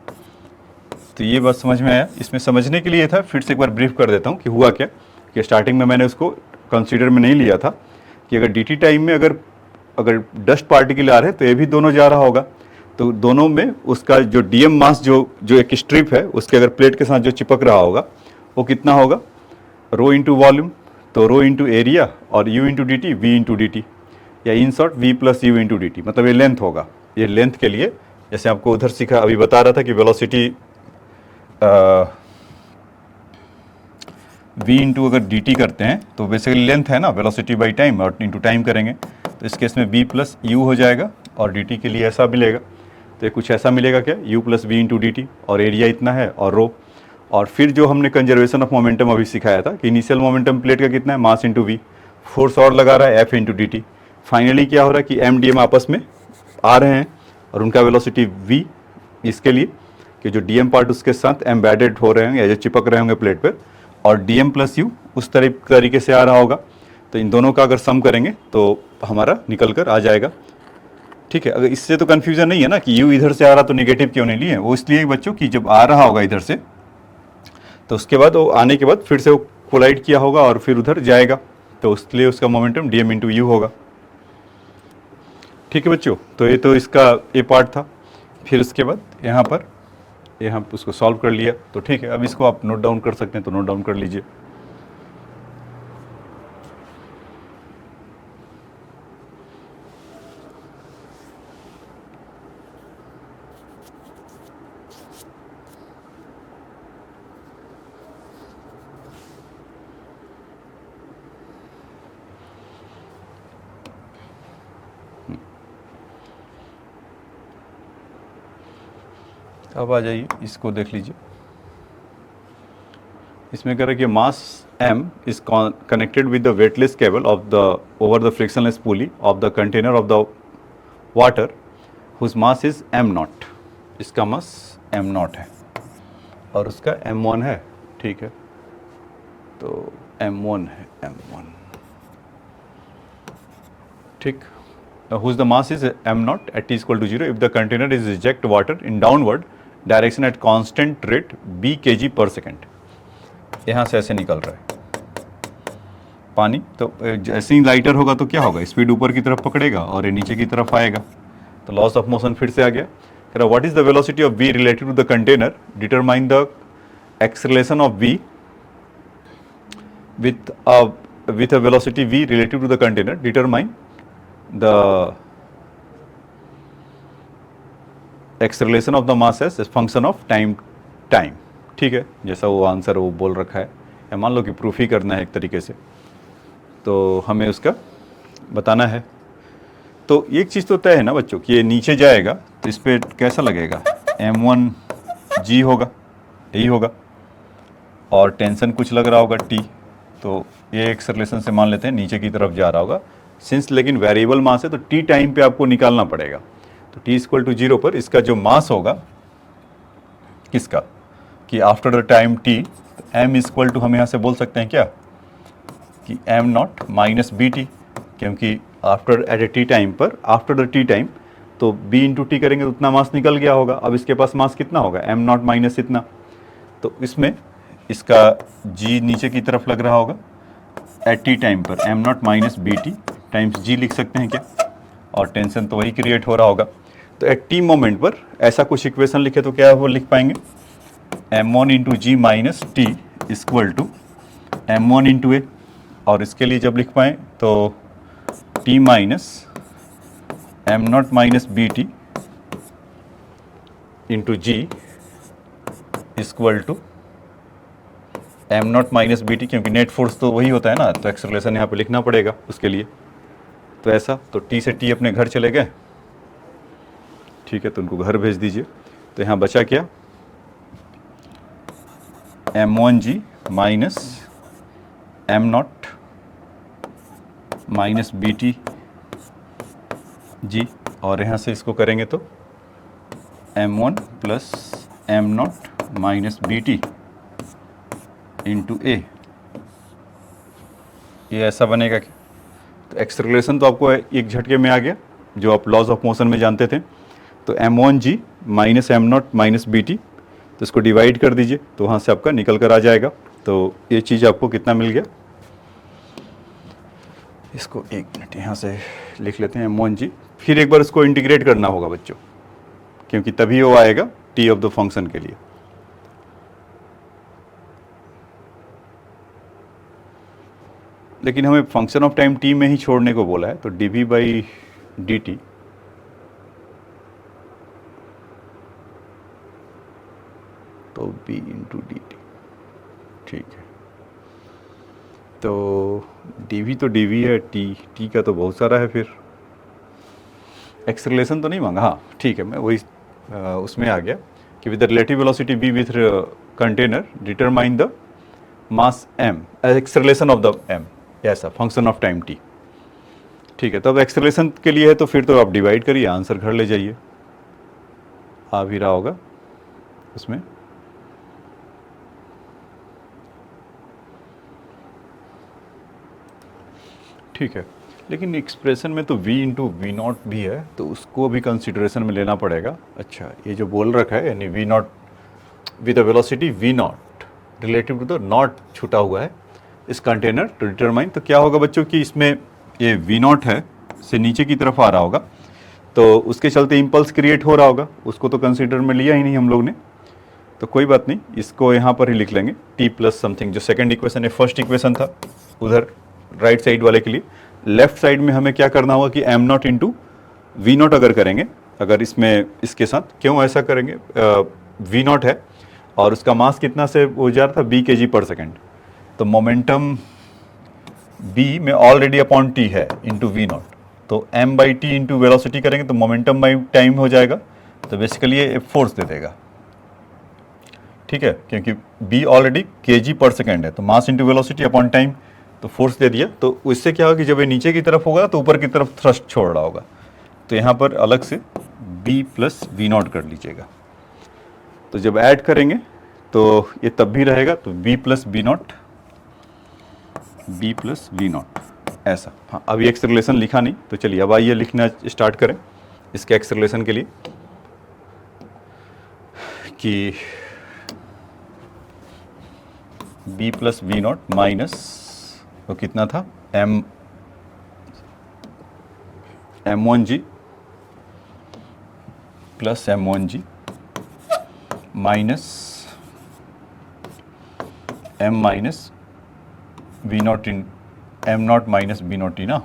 तो ये बात समझ में आया। इसमें समझने के लिए था, फिर से एक बार ब्रीफ कर देता हूँ कि हुआ क्या, कि स्टार्टिंग में मैंने उसको कंसीडर में नहीं लिया था कि अगर dt टाइम में अगर डस्ट पार्टिकल आ रहे हैं तो ये भी दोनों जा रहा होगा, तो दोनों में उसका जो dm मास जो एक स्ट्रिप है उसके अगर प्लेट के साथ जो चिपक रहा होगा वो कितना होगा, रो इंटू वॉल्यूम, तो रो इंटू एरिया, और u into D t v into D t, या in short v plus u into D t, मतलब ये लेंथ होगा। ये लेंथ के लिए जैसे आपको उधर सीखा, अभी बता रहा था कि वेलोसिटी v इंटू अगर dt करते हैं तो बेसिकली लेंथ है ना, वेलोसिटी बाई टाइम, और इंटू टाइम करेंगे, तो इस केस में v प्लस यू हो जाएगा, और dt के लिए ऐसा मिलेगा, तो ये कुछ ऐसा मिलेगा क्या, u plus V into D T, और एरिया इतना है, और रो, और फिर जो हमने कंजर्वेशन ऑफ मोमेंटम अभी सिखाया था कि इनिशियल मोमेंटम प्लेट का कितना है, मास इंटू वी, फोर्स और लगा रहा है f into D T, finally क्या हो रहा है कि m dm आपस में आ रहे हैं, और उनका वेलोसिटी v, इसके लिए कि जो dm पार्ट उसके साथ एम्बेडेड हो रहे होंगे या जो चिपक रहे होंगे प्लेट पर, और dm प्लस यू उस तरीके से आ रहा होगा, तो इन दोनों का अगर सम करेंगे तो हमारा निकल कर आ जाएगा। ठीक है, अगर इससे तो कन्फ्यूजन नहीं है ना कि u इधर से आ रहा तो निगेटिव क्यों नहीं लिए, वो इसलिए बच्चों कि जब आ रहा होगा इधर से तो उसके बाद वो आने के बाद फिर से वो कोलाइड किया होगा और फिर उधर जाएगा, तो उसके लिए उसका मोमेंटम dm इंटू यू होगा। ठीक है बच्चों, तो ये तो इसका ये पार्ट था। फिर उसके बाद ये हम उसको सॉल्व कर लिया, तो ठीक है, अब इसको आप नोट डाउन कर सकते हैं, तो नोट डाउन कर लीजिए। अब आ जाइए, इसको देख लीजिए। इसमें कह रहा है कि mass m is connected with the weightless cable of the over the frictionless pulley of the container of the water whose mass is m naught. इसका मास m नॉट है और उसका m1 है। ठीक है, तो m1 है, m1। ठीक, whose the mass is m naught at t equal to 0 if the container is eject water in downward direction at constant rate b kg per second। यहाँ से ऐसे निकल रहा है पानी, तो जैसे ही लाइटर होगा तो क्या होगा, स्पीड ऊपर की तरफ पकड़ेगा और ये नीचे की तरफ आएगा, तो लॉस ऑफ मोशन फिर से आ गया। कह रहा what is the velocity of v related to the container, determine the acceleration of v with a velocity v relative to the container, determine the acceleration of the mass as a function of time। ठीक है, जैसा वो answer वो बोल रखा है, या मान लो कि प्रूफ ही करना है एक तरीके से, तो हमें उसका बताना है। तो एक चीज़ तो तय है ना बच्चों कि ये नीचे जाएगा तो इस पर कैसा लगेगा, m1g होगा, यही होगा, और टेंशन कुछ लग रहा होगा t, तो ये एक्सेलरेशन से मान लेते हैं नीचे की तरफ जा रहा होगा सिंस, लेकिन वेरिएबल मास है तो t टाइम पे आपको निकालना पड़ेगा। तो t इक्वल टू 0 पर इसका जो मास होगा किसका, कि after the time t, m equal to हम यहाँ से बोल सकते हैं क्या कि m not minus B t, क्योंकि after at a t time पर, आफ्टर द टी टाइम तो b इंटू टी करेंगे तो उतना मास निकल गया होगा। अब इसके पास मास कितना होगा, m नॉट माइनस इतना, तो इसमें इसका g नीचे की तरफ लग रहा होगा एट टी टाइम पर, m not minus B T times g लिख सकते हैं क्या, और टेंशन तो वही क्रिएट हो रहा होगा। तो एट टी मोमेंट पर ऐसा कुछ इक्वेशन लिखे तो क्या वो लिख पाएंगे, m1 into g minus t equal to m1 into a, और इसके लिए जब लिख पाएँ तो t minus m not minus B t into g equal to m not minus B t, क्योंकि नेट फोर्स तो वही होता है ना, तो एक्सेलरेशन यहाँ पे लिखना पड़ेगा उसके लिए। तो ऐसा, तो t से t अपने घर चले गए, ठीक है, तो उनको घर भेज दीजिए। तो यहाँ बचा क्या, m1g minus m not minus B t g, और यहाँ से इसको करेंगे तो m1 plus m not minus B t into a, ये ऐसा बनेगा क्या। तो एक्सेलरेशन तो आपको एक झटके में आ गया जो आप लॉज ऑफ मोशन में जानते थे। तो m1g minus m not minus B T, तो इसको डिवाइड कर दीजिए तो वहाँ से आपका निकल कर आ जाएगा। तो ये चीज़ आपको कितना मिल गया, इसको एक मिनट यहाँ से लिख लेते हैं m1g, फिर एक बार इसको इंटीग्रेट करना होगा बच्चों, क्योंकि तभी वो आएगा t ऑफ द फंक्शन के लिए। लेकिन हमें फंक्शन ऑफ टाइम t में ही छोड़ने को बोला है, तो dv बाई डी टी तो b इंटू डी टी, ठीक है। तो dv तो dv है, t का तो बहुत सारा है, फिर एक्सेलरेशन तो नहीं मांगा, हाँ ठीक है, मैं वही उसमें आ गया कि with the relative velocity v with container determine the mass m, acceleration of the m, ऐसा फंक्शन ऑफ टाइम t। ठीक है, तो अब एक्सेलरेशन के लिए है तो फिर तो आप डिवाइड करिए, आंसर घर ले जाइए, आ भी रहा होगा उसमें। ठीक है, लेकिन एक्सप्रेशन में तो v इंटू वी नॉट भी है, तो उसको भी कंसिडरेशन में लेना पड़ेगा। अच्छा, ये जो बोल रखा है यानी v naught with the velocity v naught, relative to the naught छूटा हुआ है इस कंटेनर टू डिटरमाइन। तो क्या होगा बच्चों कि इसमें ये V0 है से नीचे की तरफ आ रहा होगा, तो उसके चलते इम्पल्स क्रिएट हो रहा होगा, उसको तो कंसीडर में लिया ही नहीं हम लोग ने, तो कोई बात नहीं, इसको यहाँ पर ही लिख लेंगे t प्लस समथिंग। जो सेकंड इक्वेशन है फर्स्ट इक्वेशन था उधर राइट साइड वाले के लिए, लेफ्ट साइड में हमें क्या करना होगा कि m0 इंटू V0 अगर करेंगे, अगर इसमें इसके साथ क्यों ऐसा करेंगे, V0 है और उसका मास कितना से हो जा रहा था b kg पर सेकेंड, तो मोमेंटम b में ऑलरेडी अपॉन t है इंटू V0, तो m by T into velocity करेंगे तो मोमेंटम बाई टाइम हो जाएगा, तो बेसिकली ये फोर्स दे देगा, ठीक है, क्योंकि b ऑलरेडी kg पर सेकेंड है, तो mass into velocity upon time, तो फोर्स दे दिया। तो उससे क्या होगा कि जब ये नीचे की तरफ होगा तो ऊपर की तरफ थ्रस्ट छोड़ रहा होगा, तो यहाँ पर अलग से b प्लस V0 कर लीजिएगा। तो जब ऐड करेंगे तो ये तब भी रहेगा, तो b प्लस V0 ऐसा। हाँ, अभी एक्सेलरेशन लिखा नहीं, तो चलिए अब आइए लिखना स्टार्ट करें इसके एक्सेलरेशन के लिए कि b प्लस V0 माइनस तो कितना था m1g plus m1g minus m minus V0 इन m0 माइनस V0 t ना,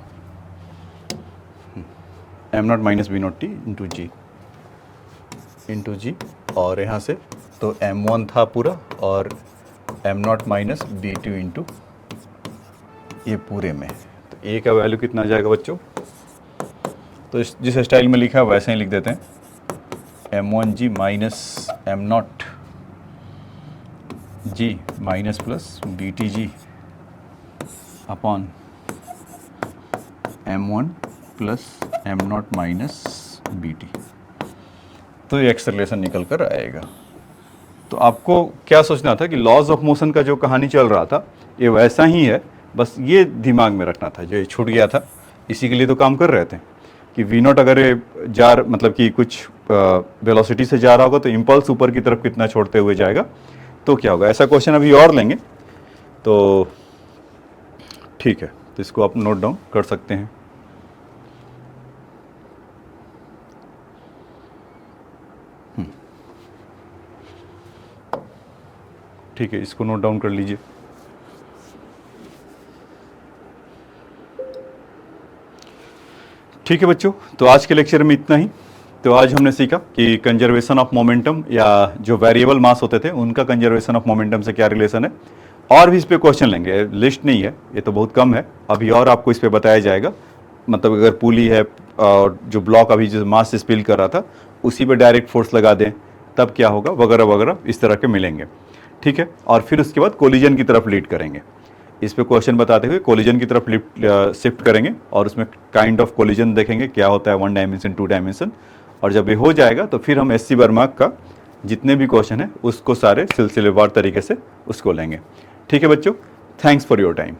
m0 minus V0 t into जी, और यहाँ से तो m1 था पूरा और m0 माइनस B2 इंटू ये पूरे में, तो a का वैल्यू कितना आ जाएगा बच्चों, तो जिस स्टाइल में लिखा है वैसे ही लिख देते हैं, m1g minus m0 g minus plus BTg upon m1 plus m0 minus BT, तो ये एक्सेलरेशन निकल कर आएगा। तो आपको क्या सोचना था कि लॉज ऑफ मोशन का जो कहानी चल रहा था ये वैसा ही है, बस ये दिमाग में रखना था, जो ये छूट गया था इसी के लिए तो काम कर रहे थे कि V0 अगर ये मतलब कि कुछ वेलोसिटी से जा रहा होगा तो इम्पल्स ऊपर की तरफ कितना छोड़ते हुए जाएगा, तो क्या होगा। ऐसा क्वेश्चन अभी और लेंगे, तो ठीक है, तो इसको आप नोट डाउन कर सकते हैं। ठीक है, इसको नोट डाउन कर लीजिए। ठीक है बच्चों, तो आज के लेक्चर में इतना ही। तो आज हमने सीखा कि कंजर्वेशन ऑफ मोमेंटम या जो वेरिएबल मास होते थे उनका कंजर्वेशन ऑफ मोमेंटम से क्या रिलेशन है, और भी इस पे क्वेश्चन लेंगे, लिस्ट नहीं है ये तो बहुत कम है, अभी और आपको इस पे बताया जाएगा। मतलब अगर पुली है और जो ब्लॉक अभी जो मास स्पिल कर रहा था उसी पे डायरेक्ट फोर्स लगा दें तब क्या होगा, वगैरह वगैरह इस तरह के मिलेंगे, ठीक है। और फिर उसके बाद कोलिजन की तरफ लीड करेंगे, इस पे क्वेश्चन बताते हुए कोलिजन की तरफ शिफ्ट करेंगे और उसमें काइंड ऑफ कोलिजन देखेंगे क्या होता है, 1 डायमेंशन 2 डायमेंशन, और जब ये हो जाएगा तो फिर हम SC वर्मा का जितने भी क्वेश्चन है उसको सारे सिलसिलेवार तरीके से उसको लेंगे। ठीक है बच्चों, थैंक्स फॉर योर टाइम।